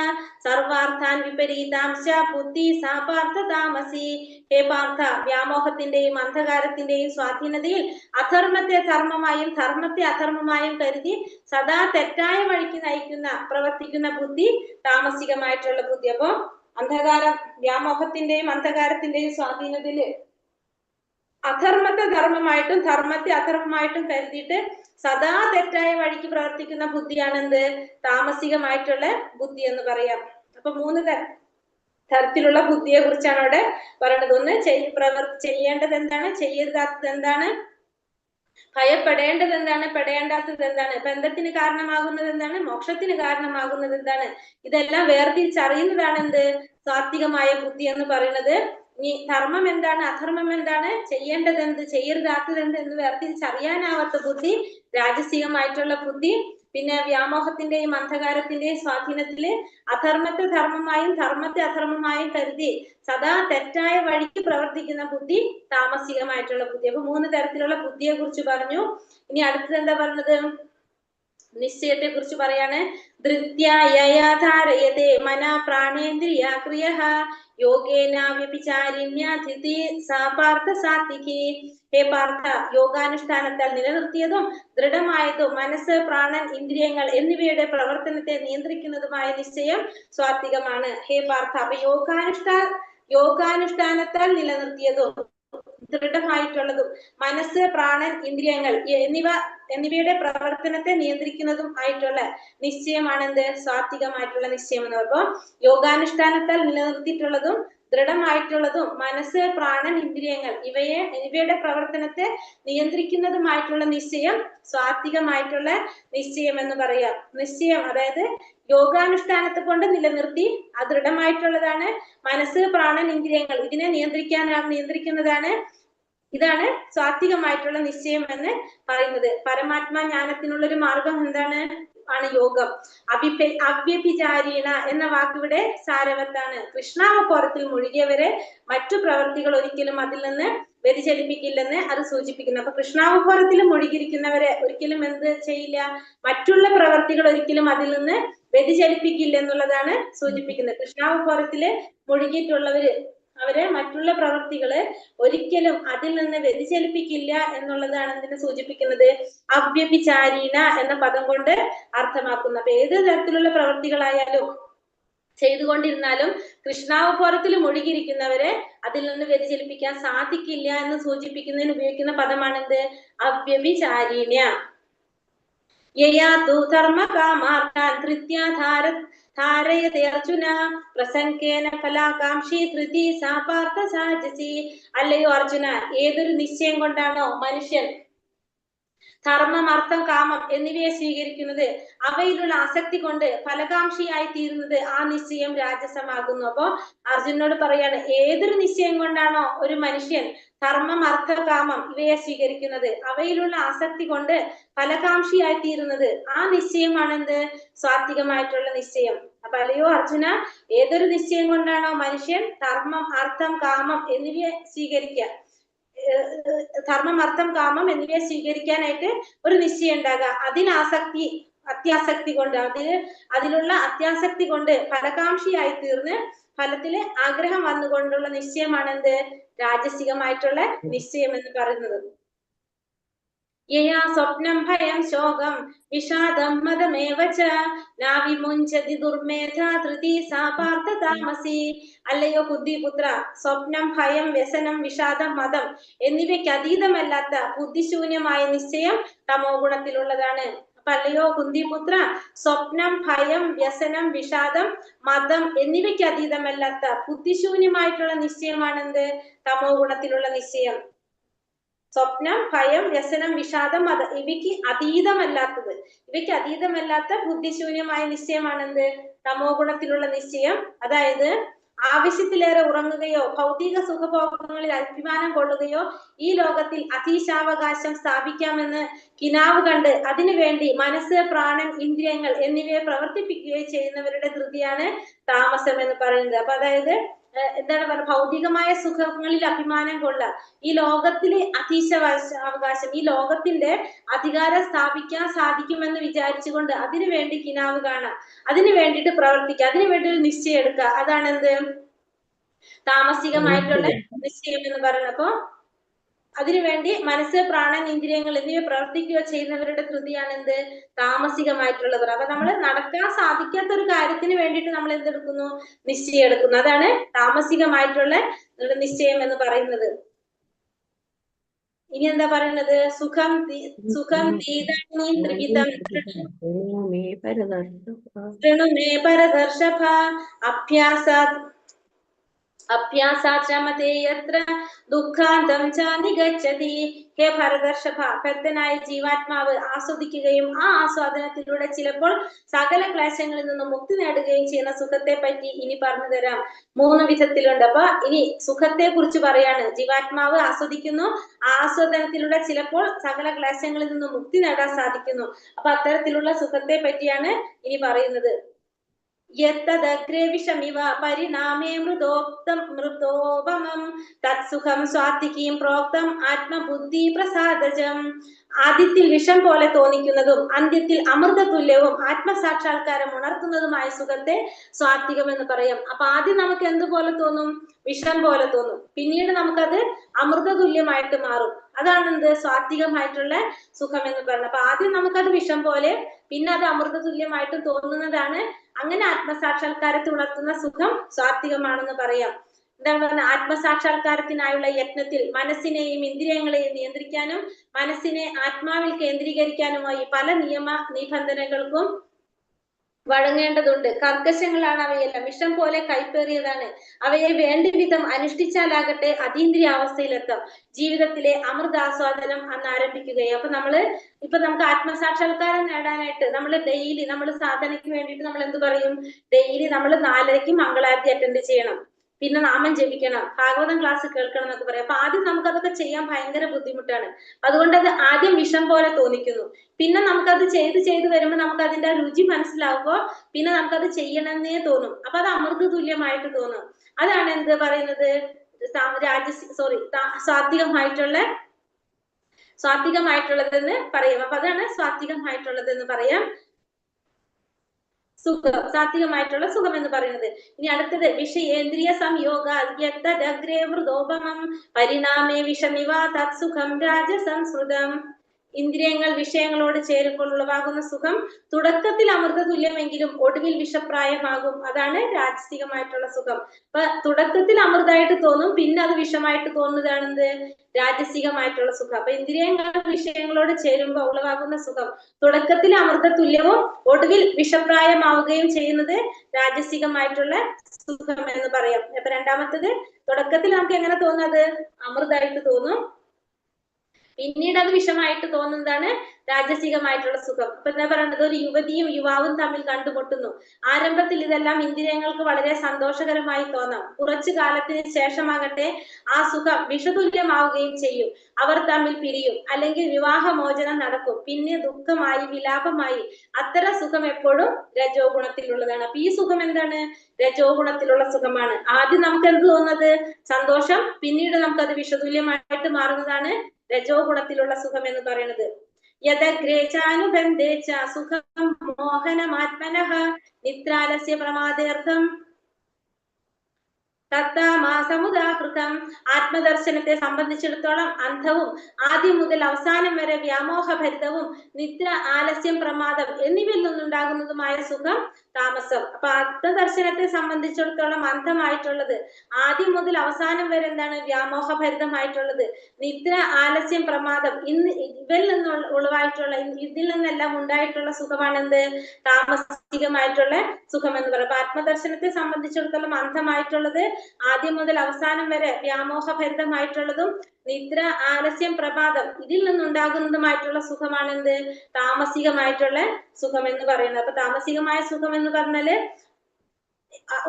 സർവാർത്ഥാൻ വിപരീതാംശ ബുദ്ധി സാ പാർത്ഥ താമസി. ഹേ പാർത്ഥ, വ്യാമോഹത്തിന്റെയും അന്ധകാരത്തിന്റെയും സ്വാധീനതയിൽ അധർമ്മത്തെ ധർമ്മമായും ധർമ്മത്തെ അധർമ്മമായും കരുതി സദാ തെറ്റായ വഴിക്ക് നയിക്കുന്ന പ്രവർത്തിക്കുന്ന ബുദ്ധി താമസികമായിട്ടുള്ള ബുദ്ധി. അപ്പൊ അന്ധകാരം, വ്യാമോഹത്തിന്റെയും അന്ധകാരത്തിന്റെയും സ്വാധീനത്തില് അധർമ്മത്തെ ധർമ്മമായിട്ടും ധർമ്മത്തെ അധർമ്മമായിട്ടും കരുതിയിട്ട് സദാ തെറ്റായ വഴിക്ക് പ്രവർത്തിക്കുന്ന ബുദ്ധിയാണ് എന്ത്? താമസികമായിട്ടുള്ള ബുദ്ധി എന്ന് പറയാം. അപ്പൊ 3 തരത്തിലുള്ള ബുദ്ധിയെ കുറിച്ചാണ് അവിടെ പറയുന്നത്. ഒന്ന്, ചെയ്യേണ്ടത് എന്താണ്? ചെയ്യരുതാത്തത് എന്താണ്? ഭയപ്പെടേണ്ടത് എന്താണ്? പെടേണ്ടാത്തത് എന്താണ്? ബന്ധത്തിന് കാരണമാകുന്നത് എന്താണ്? മോക്ഷത്തിന് കാരണമാകുന്നത് എന്താണ്? ഇതെല്ലാം വേർതിരിച്ചറിയുന്നതാണ് എന്ത്? സാത്വികമായ ബുദ്ധി എന്ന് പറയുന്നത്. ഇനി ധർമ്മം എന്താണ്? അധർമ്മം എന്താണ്? ചെയ്യേണ്ടത് എന്ത്? ചെയ്യരുതാത്തത് എന്ത് എന്ന് വേർതിരിച്ചറിയാനാവാത്ത ബുദ്ധി രാജസികമായിട്ടുള്ള ബുദ്ധി. പിന്നെ വ്യാമോഹത്തിന്റെയും അന്ധകാരത്തിന്റെയും സ്വാധീനത്തില് അധർമ്മത്തെ ധർമ്മമായും ധർമ്മത്തെ അധർമ്മമായും കരുതി സദാ തെറ്റായ വഴിക്ക് പ്രവർത്തിക്കുന്ന ബുദ്ധി താമസികമായിട്ടുള്ള ബുദ്ധി. അപ്പൊ 3 തരത്തിലുള്ള ബുദ്ധിയെ കുറിച്ച് പറഞ്ഞു. ഇനി അടുത്തത് എന്താ പറഞ്ഞത്? നിശ്ചയത്തെ കുറിച്ച് പറയാണ്. ധൃത്യായയാധാരയതേ മന പ്രാണേന്ദ്രിയ ക്രിയഃ യോഗേന വ്യഭിചാരിണ്യ ധിതി സാ പാർത്ഥ സാത്വികി. ഹേ പാർത്ഥ, യോഗാനുഷ്ഠാനത്താൽ നിലനിർത്തിയതും ദൃഢമായതും മനസ്സ്, പ്രാണൻ, ഇന്ദ്രിയങ്ങൾ എന്നിവയുടെ പ്രവർത്തനത്തെ നിയന്ത്രിക്കുന്നതുമായ നിശ്ചയം സ്വാത്വികമാണ്. ഹേ പാർത്ഥ, അപ്പൊ യോഗാനുഷ്ഠാനത്താൽ നിലനിർത്തിയതും ദൃഢമായിട്ടുള്ളതും മനസ്സ്, പ്രാണൻ, ഇന്ദ്രിയങ്ങൾ എന്നിവയുടെ പ്രവർത്തനത്തെ നിയന്ത്രിക്കുന്നതും ആയിട്ടുള്ള നിശ്ചയമാണ് എന്ത്? സാത്വികമായിട്ടുള്ള നിശ്ചയം എന്ന് പറയുമ്പോൾ യോഗാനുഷ്ഠാനത്താൽ നിലനിർത്തിയിട്ടുള്ളതും ദൃഢമായിട്ടുള്ളതും മനസ്സ്, പ്രാണൻ, ഇന്ദ്രിയങ്ങൾ ഇവയുടെ പ്രവർത്തനത്തെ നിയന്ത്രിക്കുന്നതുമായിട്ടുള്ള നിശ്ചയം സാത്വികമായിട്ടുള്ള നിശ്ചയം എന്ന് പറയാം. നിശ്ചയം അതായത് യോഗാനുഷ്ഠാനത്തെ കൊണ്ട് നിലനിർത്തി ദൃഢമായിട്ടുള്ളതാണ്. മനസ്സ്, പ്രാണൻ, ഇന്ദ്രിയങ്ങൾ ഇതിനെ നിയന്ത്രിക്കുന്നതാണ്. ഇതാണ് സാത്വികമായിട്ടുള്ള നിശ്ചയം എന്ന് പറയുന്നത്. പരമാത്മാ ജ്ഞാനത്തിനുള്ളൊരു മാർഗം എന്താണ്? ആണ് യോഗം. അവ്യഭിചാരീണ എന്ന വാക്കിവിടെ സാരവത്താണ്. കൃഷ്ണാവതാരത്തിൽ മുഴുകിയവരെ മറ്റു പ്രവർത്തികൾ ഒരിക്കലും അതിൽ നിന്ന് വ്യതിചലിപ്പിക്കില്ലെന്ന് അത് സൂചിപ്പിക്കുന്നു. അപ്പൊ കൃഷ്ണാവതാരത്തിൽ മുഴുകിയിരിക്കുന്നവരെ ഒരിക്കലും എന്ത് ചെയ്യില്ല? മറ്റുള്ള പ്രവർത്തികൾ ഒരിക്കലും അതിൽ നിന്ന് വ്യതിചലിപ്പിക്കില്ല എന്നുള്ളതാണ് സൂചിപ്പിക്കുന്നത്. കൃഷ്ണാവതാരത്തില് മുഴുകിയിട്ടുള്ളവര് അവരെ മറ്റുള്ള പ്രവർത്തികള് ഒരിക്കലും അതിൽ നിന്ന് വ്യതിചലിപ്പിക്കില്ല എന്നുള്ളതാണ് ഇതിനെ സൂചിപ്പിക്കുന്നത്. അവ്യഭിചാരീണ എന്ന പദം കൊണ്ട് അർത്ഥമാക്കുന്നത്. അപ്പൊ ഏത് തരത്തിലുള്ള പ്രവർത്തികളായാലും ചെയ്തുകൊണ്ടിരുന്നാലും കൃഷ്ണാവതാരത്തിൽ മുഴുകിയിരിക്കുന്നവരെ അതിൽ നിന്ന് വ്യതിചലിപ്പിക്കാൻ സാധിക്കില്ല എന്ന് സൂചിപ്പിക്കുന്നതിന് ഉപയോഗിക്കുന്ന പദമാണെന്ത്? അവ്യഭിചാരീണ. യയാതു ധർമ്മകാമാർത്ഥാൻ ധൃത്യാ ധാരയതേ അർജുന പ്രസംഗേന ഫലാകാംക്ഷി ധൃതി സാ പാർത്ഥ സാജസി. അല്ലയോ അർജുന, ഏതൊരു നിശ്ചയം കൊണ്ടാണോ മനുഷ്യൻ ധർമ്മം അർത്ഥം കാമം എന്നിവയെ സ്വീകരിക്കുന്നത്, അവയിലുള്ള ആസക്തി കൊണ്ട് ഫലകാംക്ഷിയായി തീരുന്നത് ആ നിശ്ചയം രാജസമാകുന്നു. അപ്പോ അർജുനോട് പറയാണ്, ഏതൊരു നിശ്ചയം കൊണ്ടാണോ ഒരു മനുഷ്യൻ ധർമ്മം അർത്ഥ കാമം ഇവയെ സ്വീകരിക്കുന്നത്, അവയിലുള്ള ആസക്തി കൊണ്ട് ഫലകാംക്ഷിയായി തീരുന്നത്, ആ നിശ്ചയമാണ് എന്ത്? സ്വാത്വികമായിട്ടുള്ള നിശ്ചയം. അപ്പൊ അല്ലയോ അർജുന, ഏതൊരു നിശ്ചയം കൊണ്ടാണോ മനുഷ്യൻ ധർമ്മം അർത്ഥം കാമം എന്നിവയെ ധർമ്മം അർത്ഥം കാമം എന്നിവയെ സ്വീകരിക്കാനായിട്ട് ഒരു നിശ്ചയം ഉണ്ടാകുക, അത്യാസക്തി കൊണ്ട് അതിലുള്ള അത്യാസക്തി കൊണ്ട് ഫലകാംക്ഷിയായി തീർന്ന് ഫലത്തില് ആഗ്രഹം വന്നുകൊണ്ടുള്ള നിശ്ചയമാണ് എന്ത്? രാജസികമായിട്ടുള്ള നിശ്ചയം എന്ന് പറയുന്നത്. യയാ സ്വപ്നം ഭയം ശോകം വിഷാദം മദമേവ ച നാവിമുഞ്ചതി ദുർമേധ ധൃതി സാ പാർത്ഥ താമസി. അല്ലയോ ബുദ്ധിപുത്ര, സ്വപ്നം ഭയം വ്യസനം വിഷാദം മതം എന്നിവയ്ക്ക് അതീതമല്ലാത്ത ബുദ്ധിശൂന്യമായ നിശ്ചയം തമോ ഗുണത്തിലുള്ളതാണ്. അപ്പൊ അല്ലയോ കുന്തിപുത്ര, സ്വപ്നം ഭയം വ്യസനം വിഷാദം മതം എന്നിവയ്ക്ക് അതീതമല്ലാത്ത ബുദ്ധിശൂന്യമായിട്ടുള്ള നിശ്ചയമാണെന്ത്? തമോ ഗുണത്തിലുള്ള നിശ്ചയം. സ്വപ്നം ഭയം വ്യസനം വിഷാദം മതം ഇവയ്ക്ക് അതീതമല്ലാത്ത ബുദ്ധിശൂന്യമായ നിശ്ചയമാണെന്ത്? തമോ ഗുണത്തിലുള്ള നിശ്ചയം. അതായത് ആവശ്യത്തിലേറെ ഉറങ്ങുകയോ ഭൗതിക സുഖഭോഗങ്ങളിൽ അഭിമാനം കൊള്ളുകയോ ഈ ലോകത്തിൽ അധീശാവകാശം സ്ഥാപിക്കാമെന്ന് കിനാവ് കണ്ട് അതിനുവേണ്ടി മനസ്സ് പ്രാണൻ ഇന്ദ്രിയങ്ങൾ എന്നിവയെ പ്രവർത്തിപ്പിക്കുകയോ ചെയ്യുന്നവരുടെ ധൃതിയാണ് താമസം എന്ന് പറയുന്നത്. അപ്പൊ അതായത് എന്താണ് പറയുക, ഭൗതികമായ സുഖങ്ങളിൽ അഭിമാനം കൊള്ള, ഈ ലോകത്തിലെ അവകാശം, ഈ ലോകത്തിന്റെ അധികാരം സ്ഥാപിക്കാൻ സാധിക്കുമെന്ന് വിചാരിച്ചുകൊണ്ട് അതിനു വേണ്ടി കിനാവ് കാണാം, അതിനു വേണ്ടിയിട്ട് പ്രവർത്തിക്കുക, അതിനു വേണ്ടി ഒരു നിശ്ചയം എടുക്കുക, അതാണ് എന്ത്? താമസികമായിട്ടുള്ള നിശ്ചയം എന്ന് പറയുന്നത്. അപ്പൊ അതിനുവേണ്ടി മനസ്സ് പ്രാണൻ ഇന്ദ്രിയങ്ങൾ എന്നിവ പ്രവർത്തിക്കുകയോ ചെയ്യുന്നവരുടെ ധൃതിയാണ് എന്ത്? താമസികമായിട്ടുള്ളത്. അപ്പൊ നമ്മൾ നടക്കാൻ സാധിക്കാത്ത ഒരു കാര്യത്തിന് വേണ്ടിയിട്ട് നമ്മൾ എന്തെടുക്കുന്നു? നിശ്ചയം എടുക്കുന്നു. അതാണ് താമസികമായിട്ടുള്ള നിശ്ചയം എന്ന് പറയുന്നത്. ഇനി എന്താ പറയുന്നത്? സുഖം പരദർശഭ അഭ്യാസാശ്രമത്തെ യത്ര ദുഃഖാന്തം ച നിഗച്ഛതി. ഹേ ഭരതർഷഭ, ഭക്തനായ ജീവാത്മാവ് ആസ്വദിക്കുകയും ആ ആസ്വാദനത്തിലൂടെ ചിലപ്പോൾ സകല ക്ലേശങ്ങളിൽ നിന്നും മുക്തി നേടുകയും ചെയ്യുന്ന സുഖത്തെ പറ്റി ഇനി പറഞ്ഞു തരാം. 3 വിധത്തിലുണ്ട്. അപ്പൊ ഇനി സുഖത്തെ കുറിച്ച് പറയാണ്. ജീവാത്മാവ് ആസ്വദിക്കുന്നു, ആ ആസ്വാദനത്തിലൂടെ ചിലപ്പോൾ സകല ക്ലേശങ്ങളിൽ നിന്നും മുക്തി നേടാൻ സാധിക്കുന്നു. അപ്പൊ അത്തരത്തിലുള്ള സുഖത്തെ പറ്റിയാണ് ഇനി പറയുന്നത്. യത്തദഗ്രേ വിഷമിവ പരിണാമേ മൃതോപമം തത്സുഖം സ്വാത്വികീം പ്രോക്തം ആത്മബുദ്ധി പ്രസാദജം. ആദ്യത്തിൽ വിഷം പോലെ തോന്നിക്കുന്നതും അന്ത്യത്തിൽ അമൃതതുല്യവും ആത്മസാക്ഷാത്കാരം ഉണർത്തുന്നതുമായ സുഖത്തെ സ്വാത്വികം എന്ന് പറയാം. അപ്പൊ ആദ്യം നമുക്ക് എന്തുപോലെ തോന്നും? വിഷം പോലെ തോന്നും. പിന്നീട് നമുക്കത് അമൃതതുല്യമായിട്ട് മാറും. അതാണ് എന്ത്? സ്വാത്വികമായിട്ടുള്ള സുഖം എന്ന് പറയുന്നത്. അപ്പൊ ആദ്യം നമുക്കത് വിഷം പോലെ, പിന്നെ അത് അമൃതതുല്യമായിട്ട് തോന്നുന്നതാണ്. അങ്ങനെ ആത്മസാക്ഷാത്കാരത്തെ ഉണർത്തുന്ന സുഖം സ്വാത്വികമാണെന്ന് പറയാം. എന്താണ് പറഞ്ഞ? ആത്മസാക്ഷാത്കാരത്തിനായുള്ള യത്നത്തിൽ മനസ്സിനെയും ഇന്ദ്രിയങ്ങളെയും നിയന്ത്രിക്കാനും മനസ്സിനെ ആത്മാവിൽ കേന്ദ്രീകരിക്കാനുമായി പല നിയമ നിബന്ധനകൾക്കും വഴങ്ങേണ്ടതുണ്ട്. കർക്കശങ്ങളാണ് അവയെല്ലാം, വിഷം പോലെ കൈപ്പേറിയതാണ്. അവയെ വേണ്ട വിധം അനുഷ്ഠിച്ചാലാകട്ടെ അതീന്ദ്രിയാവസ്ഥയിലെത്താം, ജീവിതത്തിലെ അമൃതാസ്വാദനം അന്ന് ആരംഭിക്കുകയും. അപ്പൊ നമുക്ക് ആത്മസാക്ഷാത്കാരം നേടാനായിട്ട് നമ്മൾ ഡെയിലി സാധനയ്ക്ക് വേണ്ടിയിട്ട് നമ്മൾ എന്ത് പറയും? ഡെയിലി നമ്മൾ 4:30 മംഗളാരതി അറ്റൻഡ് ചെയ്യണം, പിന്നെ നാമം ജപിക്കണം, ഭാഗവതം ക്ലാസ് കേൾക്കണം എന്നൊക്കെ പറയാം. അപ്പൊ ആദ്യം നമുക്കതൊക്കെ ചെയ്യാൻ ഭയങ്കര ബുദ്ധിമുട്ടാണ്. അതുകൊണ്ട് അത് ആദ്യം വിഷം പോലെ തോന്നിക്കുന്നു. പിന്നെ നമുക്കത് ചെയ്ത് വരുമ്പോൾ നമുക്ക് അതിന്റെ രുചി മനസ്സിലാവുമ്പോ പിന്നെ നമുക്കത് ചെയ്യണമെന്നേ തോന്നും. അപ്പൊ അത് അമൃത തുല്യമായിട്ട് തോന്നും. അതാണ് എന്ത് പറയുന്നത്? സ്വാത്വികമായിട്ടുള്ളതെന്ന് പറയാം. അപ്പൊ അതാണ് സ്വാത്വികമായിട്ടുള്ളതെന്ന് പറയാം. സുഖം, സാത്വികമായിട്ടുള്ള സുഖം എന്ന് പറയുന്നത്. ഇനി അടുത്തത് വിഷയേന്ദ്രിയ സംയോഗ പരിണാമേ വിഷമിവ തത്സുഖം രാജസംസ്കൃതം. ഇന്ദ്രിയങ്ങൾ വിഷയങ്ങളോട് ചേരുമ്പോൾ ഉളവാകുന്ന സുഖം തുടക്കത്തിൽ അമൃത തുല്യമെങ്കിലും ഒടുവിൽ വിഷപ്രായമാകും. അതാണ് രാജസികമായിട്ടുള്ള സുഖം. അപ്പൊ തുടക്കത്തിൽ അമൃതമായിട്ട് തോന്നും, പിന്നെ അത് വിഷമായിട്ട് തോന്നുന്നതാണ് എന്ത്? രാജസികമായിട്ടുള്ള സുഖം. അപ്പൊ ഇന്ദ്രിയങ്ങൾ വിഷയങ്ങളോട് ചേരുമ്പോൾ ഉളവാകുന്ന സുഖം തുടക്കത്തിൽ അമൃത തുല്യവും ഒടുവിൽ വിഷപ്രായമാവുകയും ചെയ്യുന്നത് രാജസികമായിട്ടുള്ള സുഖം എന്ന് പറയാം. അപ്പൊ രണ്ടാമത്തത്, തുടക്കത്തിൽ നമുക്ക് എങ്ങനെ തോന്നുന്നത്? അമൃതമായിട്ട് തോന്നും, പിന്നീട് അത് വിഷമായിട്ട് തോന്നുന്നതാണ് രാജസികമായിട്ടുള്ള സുഖം. അപ്പൊ എന്താ പറയുന്നത്, ഒരു യുവതിയും യുവാവും തമ്മിൽ കണ്ടുമുട്ടുന്നു. ആരംഭത്തിൽ ഇതെല്ലാം ഇന്ദ്രിയങ്ങൾക്ക് വളരെ സന്തോഷകരമായി തോന്നാം. കുറച്ചു കാലത്തിന് ശേഷമാകട്ടെ ആ സുഖം വിഷതുല്യമാവുകയും ചെയ്യും. അവർ തമ്മിൽ പിരിയും, അല്ലെങ്കിൽ വിവാഹമോചനം നടക്കും. പിന്നെ ദുഃഖമായി, വിലാപമായി. അത്തരം സുഖം എപ്പോഴും രജോ ഗുണത്തിലുള്ളതാണ്. അപ്പൊ ഈ സുഖം എന്താണ്? രജോ ഗുണത്തിലുള്ള സുഖമാണ്. ആദ്യം നമുക്ക് എന്ത് തോന്നുന്നത്? സന്തോഷം. പിന്നീട് നമുക്കത് വിഷതുല്യമായിട്ട് മാറുന്നതാണ് രജോ ഗുണത്തിലുള്ള സുഖം എന്ന് പറയുന്നത്. യദഗ്രേചാനുബന്ധേച സുഖം മോഹനമാത്മനഃ നിദ്രാലസ്യ പ്രമാദേർത്ഥം തത്താമാസമുദാഹൃതം. ആത്മദർശനത്തെ സംബന്ധിച്ചിടത്തോളം അന്ധവും ആദ്യം മുതൽ അവസാനം വരെ വ്യാമോഹഭരിതവും നിദ്ര, ആലസ്യം, പ്രമാദം എന്നിവയിൽ നിന്നുണ്ടാകുന്നതുമായ സുഖം താമസം. അപ്പൊ ആത്മദർശനത്തെ സംബന്ധിച്ചിടത്തോളം അന്ധമായിട്ടുള്ളത്, ആദ്യം മുതൽ അവസാനം വരെ എന്താണ്? വ്യാമോഹഭരിതമായിട്ടുള്ളത്. നിദ്ര, ആലസ്യം, പ്രമാദം ഇവയിൽ നിന്ന് ഉളവായിട്ടുള്ള, ഇതിൽ നിന്നെല്ലാം ഉണ്ടായിട്ടുള്ള സുഖമാണ് എന്ത്? താമസികമായിട്ടുള്ള സുഖം എന്ന് പറയുന്നത്. അപ്പൊ ആത്മദർശനത്തെ സംബന്ധിച്ചിടത്തോളം അന്ധമായിട്ടുള്ളത്, ആദ്യം മുതൽ അവസാനം വരെ വ്യാമോഹഭരിതമായിട്ടുള്ളതും നിദ്ര, ആലസ്യം, പ്രഭാതം ഇതിൽ നിന്നുണ്ടാകുന്നതുമായിട്ടുള്ള സുഖമാണ് എന്ത്? താമസികമായിട്ടുള്ള സുഖം എന്ന് പറയുന്നത്. അപ്പൊ താമസികമായ സുഖം എന്ന് പറഞ്ഞാല്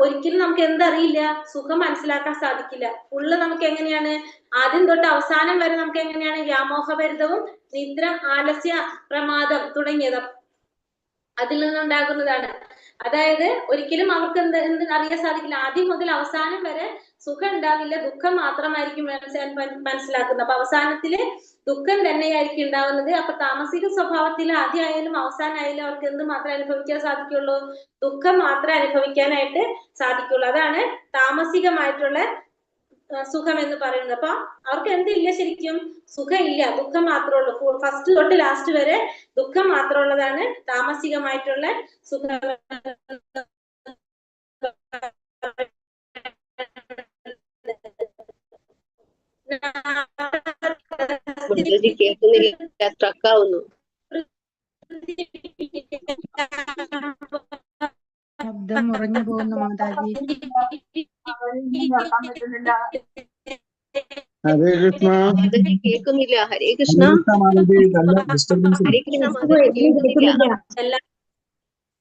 ഒരിക്കലും നമുക്ക് എന്തറിയില്ല, സുഖം മനസ്സിലാക്കാൻ സാധിക്കില്ല. ഫുള്ള് നമുക്ക് എങ്ങനെയാണ്? ആദ്യം തൊട്ട് അവസാനം വരെ നമുക്ക് എങ്ങനെയാണ്? വ്യാമോഹഭരിതവും നിദ്ര, ആലസ്യ, പ്രമാദം തുടങ്ങിയത് അതിൽ നിന്നുണ്ടാകുന്നതാണ്. അതായത് ഒരിക്കലും അവർക്ക് എന്ത് അറിയാൻ സാധിക്കില്ല. ആദ്യം മുതൽ അവസാനം വരെ സുഖം ഉണ്ടാവില്ല, ദുഃഖം മാത്രമായിരിക്കും മനസ്സിലാക്കുന്നത്. അപ്പൊ അവസാനത്തില് ദുഃഖം തന്നെയായിരിക്കും ഉണ്ടാവുന്നത്. അപ്പൊ താമസിക സ്വഭാവത്തിൽ ആദ്യമായാലും അവസാനമായാലും അവർക്ക് എന്ത് മാത്രമേ അനുഭവിക്കാൻ സാധിക്കുള്ളൂ? ദുഃഖം മാത്രമേ അനുഭവിക്കാനായിട്ട് സാധിക്കുള്ളൂ. അതാണ് താമസികമായിട്ടുള്ള സുഖം എന്ന് പറയുന്നത്. അപ്പൊ അവർക്ക് എന്തില്ല? ശരിക്കും സുഖം ഇല്ല, ദുഃഖം മാത്രമേ ഉള്ളൂ. ഫസ്റ്റ് തൊട്ട് ലാസ്റ്റ് വരെ ദുഃഖം മാത്രമുള്ളതാണ് താമസികമായിട്ടുള്ള സുഖം. ശബ്ദം മുറിഞ്ഞു പോകുന്നു മാതാജി. ഹരേ കൃഷ്ണ. കേൾക്കുന്നില്ല. ഹരേ കൃഷ്ണ.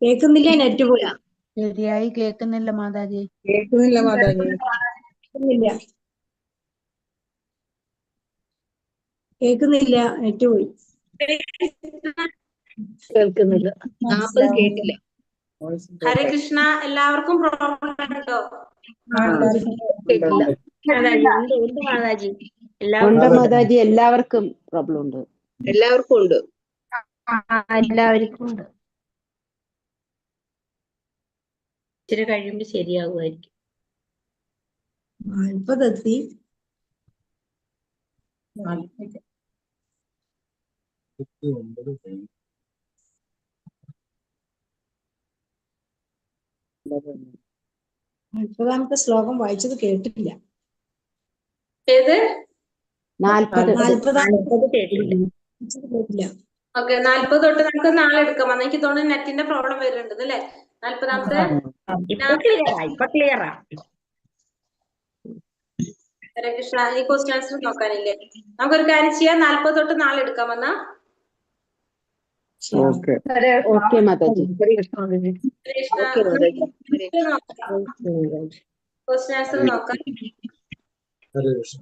കേൾക്കുന്നില്ല, നെറ്റ് പോയി. ശരിയായി കേൾക്കുന്നില്ല മാതാജി. കേൾക്കുന്നില്ല മാതാജി, കേൾക്കുന്നില്ല, നെറ്റ് പോയി. കേൾക്കുന്നില്ല. 40 കേട്ടില്ല. ഹരേ കൃഷ്ണ. എല്ലാവർക്കും പ്രോബ്ലം ഉണ്ടോ? കേട്ടില്ല. ഉണ്ട് മാതാജി, എല്ലാവർക്കും പ്രോബ്ലം ഉണ്ട്. എല്ലാവർക്കും ഉണ്ട്. എല്ലാവർക്കും ഉണ്ട്. ഇച്ചിരി കഴിയുമ്പോ ശരിയാകുമായിരിക്കും. ഇപ്പതെത്തി. ഇപ്പതാമത്തെ ശ്ലോകം വായിച്ചത് കേട്ടില്ല. ഏത്? 40 കേട്ടില്ല. ഓക്കെ, 40 തൊട്ട് നമുക്ക് നാളെ എടുക്കാം. എനിക്ക് തോന്നുന്നു നെറ്റിന്റെ പ്രോബ്ലം വരുന്നുണ്ട് അല്ലേ? 40ാമത്തെ ഹരേ കൃഷ്ണ. ഈ ക്വസ്റ്റ്യൻ ആൻസർ നോക്കാനില്ലേ? നമുക്കൊരു കാര്യം ചെയ്യാം, 40 തൊട്ട് നാളെ എടുക്കാമെന്നാ. ഓക്കെ മാതാജി. ക്വസ്റ്റ്യൻ ആൻസർ നോക്കാം. ഹരേ കൃഷ്ണ.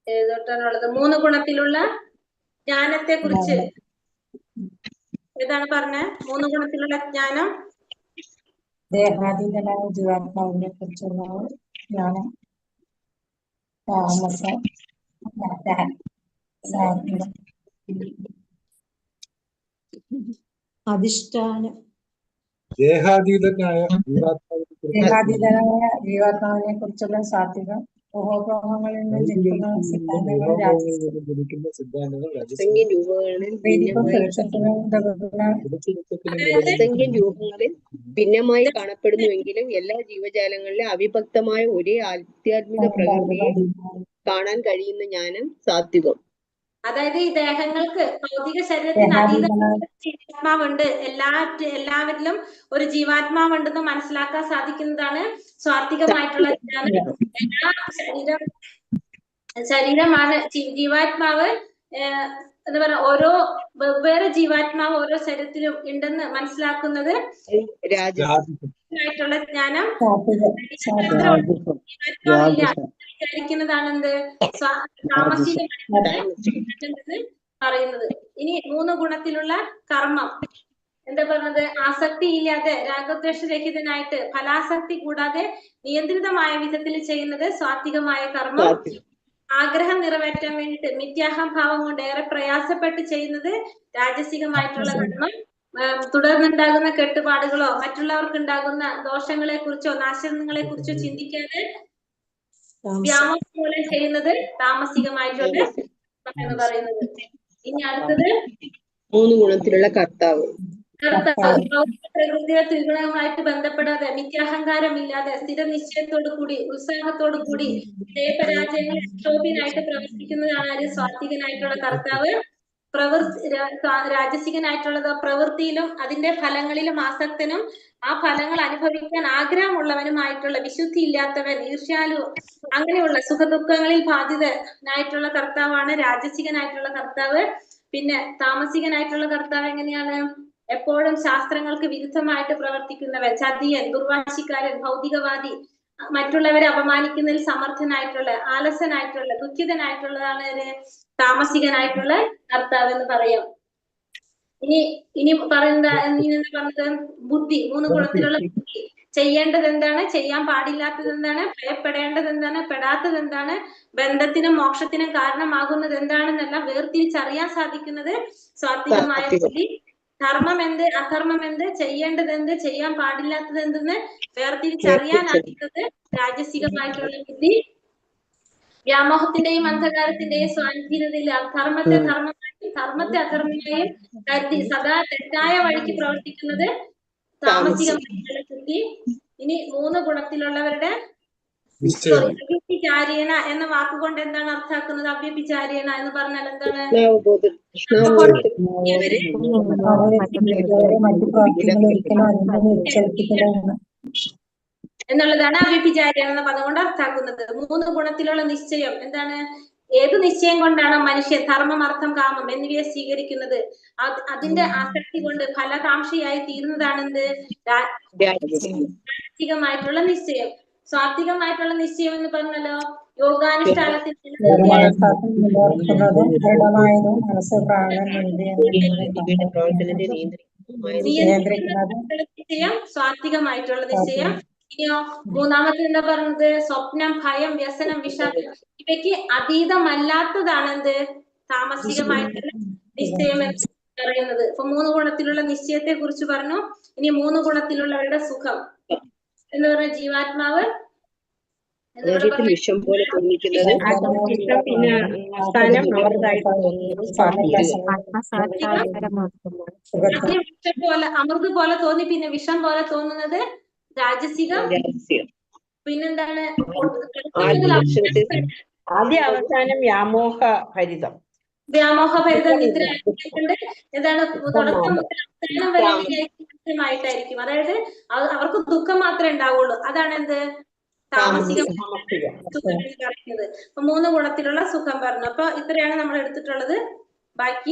ഏതൊട്ടാണുള്ളത്? 3 ഗുണത്തിലുള്ള ജ്ഞാനത്തെ കുറിച്ച് ഏതാണ് പറഞ്ഞ? 3 ഗുണത്തിലുള്ള ജ്ഞാനം. ദേഹാതീതനായ ജീവാത്മാവിനെ കുറിച്ചുള്ള ജ്ഞാനം, താമസം, അധിഷ്ഠാനം. ദേഹാതീതനായ ജീവാത്മാവിനെ കുറിച്ചുള്ള സാത്വികം, ഊഹാപോഹങ്ങളിൽ നിന്ന് ജനിക്കുന്ന സിദ്ധാന്തങ്ങൾ രാജസീയ ജനിക്കുന്ന സിദ്ധാന്തങ്ങൾ അസംഖ്യം രൂപങ്ങളിൽ ഭിന്നമായി അസംഖ്യം രൂപങ്ങളിൽ ഭിന്നമായി കാണപ്പെടുന്നുവെങ്കിലും എല്ലാ ജീവജാലങ്ങളിലും അവിഭക്തമായ ഒരേ ആധ്യാത്മിക പ്രകൃതിയെ കാണാൻ കഴിയുന്ന ജ്ഞാനം സാത്വികം. അതായത് ഈ ദേഹങ്ങൾക്ക് ഭൗതിക ശരീരത്തിന് അതീതമായ ജീവാത്മാവുണ്ട്, എല്ലാവരിലും ഒരു ജീവാത്മാവുണ്ടെന്ന് മനസ്സിലാക്കാൻ സാധിക്കുന്നതാണ് സ്വാത്വികമായിട്ടുള്ള ജ്ഞാനം. എല്ലാ ശരീരമാണ് ജീവാത്മാവ്, എന്താ പറയാ, ഓരോ വെവ്വേറെ ജീവാത്മാവ് ഓരോ ശരീരത്തിലും ഉണ്ടെന്ന് മനസ്സിലാക്കുന്നത് ആയിട്ടുള്ള ജ്ഞാനം. വിചാരിക്കുന്നതാണ് എന്ത് താമസികമായിട്ടുള്ള പറയുന്നത്. ഇനി 3 ഗുണത്തിലുള്ള കർമ്മം എന്താ പറഞ്ഞത്? ആസക്തിയില്ലാതെ രാഗദ്വേഷരഹിതനായിട്ട് ഫലാസക്തി കൂടാതെ നിയന്ത്രിതമായ വിധത്തിൽ ചെയ്യുന്നത് സാത്വികമായ കർമ്മം. ആഗ്രഹം നിറവേറ്റാൻ വേണ്ടിയിട്ട് മിഥ്യാഹംഭാവം കൊണ്ട് ഏറെ പ്രയാസപ്പെട്ട് ചെയ്യുന്നത് രാജസികമായിട്ടുള്ള കർമ്മം. തുടർന്നുണ്ടാകുന്ന കെട്ടുപാടുകളോ മറ്റുള്ളവർക്ക് ഉണ്ടാകുന്ന ദോഷങ്ങളെ കുറിച്ചോ നാശങ്ങളെ കുറിച്ചോ ചിന്തിക്കാതെ വ്യാമോഹം പോലെ ചെയ്യുന്നത് താമസികമായിട്ടുള്ള എന്ന് പറയുന്നത്. ഇനി അടുത്തത് 3 ഗുണത്തിലുള്ള കർത്താവ്. പ്രകൃതിയെ ത്രിഗുണവുമായിട്ട് ബന്ധപ്പെടാതെ മിഥ്യാഹങ്കാരം ഇല്ലാതെ സ്ഥിരനിശ്ചയത്തോടു കൂടി ഉത്സാഹത്തോടു കൂടി ജയപരാജയങ്ങൾ ക്ഷോഭ്യനായിട്ട് പ്രവർത്തിക്കുന്നതാണ് ആര്? സ്വാത്വികനായിട്ടുള്ള കർത്താവ്. രാജസികനായിട്ടുള്ളത് പ്രവൃത്തിയിലും അതിന്റെ ഫലങ്ങളിലും ആസക്തനും ആ ഫലങ്ങൾ അനുഭവിക്കാൻ ആഗ്രഹമുള്ളവനുമായിട്ടുള്ള വിശുദ്ധി ഇല്ലാത്തവൻ, ഈർഷ്യാലു, അങ്ങനെയുള്ള സുഖദുഃഖങ്ങളിൽ ബാധിതനായിട്ടുള്ള കർത്താവാണ് രാജസികനായിട്ടുള്ള കർത്താവ്. പിന്നെ താമസികനായിട്ടുള്ള കർത്താവ് എങ്ങനെയാണ്? എപ്പോഴും ശാസ്ത്രങ്ങൾക്ക് വിരുദ്ധമായിട്ട് പ്രവർത്തിക്കുന്നവൻ, ചതിയൻ, ദുർവാശിക്കാരൻ, ഭൗതികവാദി, മറ്റുള്ളവരെ അപമാനിക്കുന്നതിൽ സമർത്ഥനായിട്ടുള്ള, ആലസനായിട്ടുള്ള, ദുഃഖിതനായിട്ടുള്ളതാണ് താമസികനായിട്ടുള്ള കർത്താവ് എന്ന് പറയാം. ഇനി പറഞ്ഞത് ബുദ്ധി. 3 ഗുണത്തിലുള്ള ബുദ്ധി. ചെയ്യേണ്ടത് എന്താണ്, ചെയ്യാൻ പാടില്ലാത്തത് എന്താണ്, ഭയപ്പെടേണ്ടത് എന്താണ്, പെടാത്തത് എന്താണ്, ബന്ധത്തിനും മോക്ഷത്തിനും കാരണമാകുന്നത് എന്താണെന്നെല്ലാം വേർതിരിച്ചറിയാൻ സാധിക്കുന്നത് സാത്വികമായ ബുദ്ധി. ധർമ്മം എന്ത്, അധർമ്മം എന്ത്, ചെയ്യേണ്ടത് എന്ത്, ചെയ്യാൻ പാടില്ലാത്തത് എന്തെന്ന് വേർതിരിച്ചറിയാനാകുന്നത് രാജസികമായിട്ടുള്ള ബുദ്ധി. വ്യാമോഹത്തിന്റെയും അന്ധകാരത്തിന്റെയും സ്വാധീനതയിൽ ധർമ്മത്തെ ധർമ്മമായും ധർമ്മത്തെ അധർമ്മമായും കരുതി സദാ തെറ്റായ വഴിക്ക് പ്രവർത്തിക്കുന്നത് താമസികമായിട്ടുള്ള ബുദ്ധി. ഇനി 3 ഗുണത്തിലുള്ളവരുടെ അവ്യഭിചാരേണ എന്ന വാക്കുകൊണ്ട് എന്താണ് അർത്ഥാക്കുന്നത്? അവ്യഭിചാരേണ എന്ന് പറഞ്ഞാൽ എന്താണ്? എന്നുള്ളതാണ് അവ്യഭിചാരേണ എന്ന പദം കൊണ്ട് അർത്ഥാക്കുന്നത്. 3 ഗുണത്തിലുള്ള നിശ്ചയം എന്താണ്? ഏത് നിശ്ചയം കൊണ്ടാണ് മനുഷ്യൻ ധർമ്മം, അർത്ഥം, കാമം എന്നിവയെ സ്വീകരിക്കുന്നത്? അതിന്റെ ആസക്തി കൊണ്ട് ഫലകാംക്ഷയായി തീരുന്നതാണ് എന്ത്? സാത്വികമായിട്ടുള്ള നിശ്ചയം. സ്വാത്വികമായിട്ടുള്ള നിശ്ചയം എന്ന് പറഞ്ഞല്ലോ യോഗാനുഷ്ഠാനത്തിൽ നിശ്ചയം സ്വാത്വികമായിട്ടുള്ള നിശ്ചയം. ഇനിയോ 3-മത്തെ എന്താ പറഞ്ഞത്? സ്വപ്നം, ഭയം, വ്യസനം, വിഷാദം ഇവയ്ക്ക് അതീതമല്ലാത്തതാണ് എന്ത്? താമസികമായിട്ടുള്ള നിശ്ചയം എന്ന് പറയുന്നത്. ഇപ്പൊ 3 ഗുണത്തിലുള്ള നിശ്ചയത്തെ കുറിച്ച് പറഞ്ഞു. ഇനി 3 ഗുണത്തിലുള്ളവരുടെ സുഖം എന്ന് പറഞ്ഞ ജീവാത്മാവ് വിഷം പോലെ തോന്നിക്കുന്നത്, പിന്നെ അവസാനം അമൃതായിട്ട് അമൃത് പോലെ തോന്നി പിന്നെ വിഷം പോലെ തോന്നുന്നത് രാജസികം. പിന്നെന്താണ്? ആദ്യ അവസാനം വ്യാമോഹഭരിതം. വ്യാമോഹഭരിതം നിദ്ര എന്താണ്? തുടക്കം മുതൽ അവസാനം വരെ എങ്ങനെയായിരിക്കും? അതായത് അവർക്ക് ദുഃഖം മാത്രമേ ഉണ്ടാവുള്ളൂ. അതാണ് എന്ത്? താമസികം സുഖം പറയുന്നത്. അപ്പൊ 3 ഗുണത്തിലുള്ള സുഖം പറഞ്ഞു. അപ്പൊ ഇത്രയാണ് നമ്മൾ എടുത്തിട്ടുള്ളത്. ബാക്കി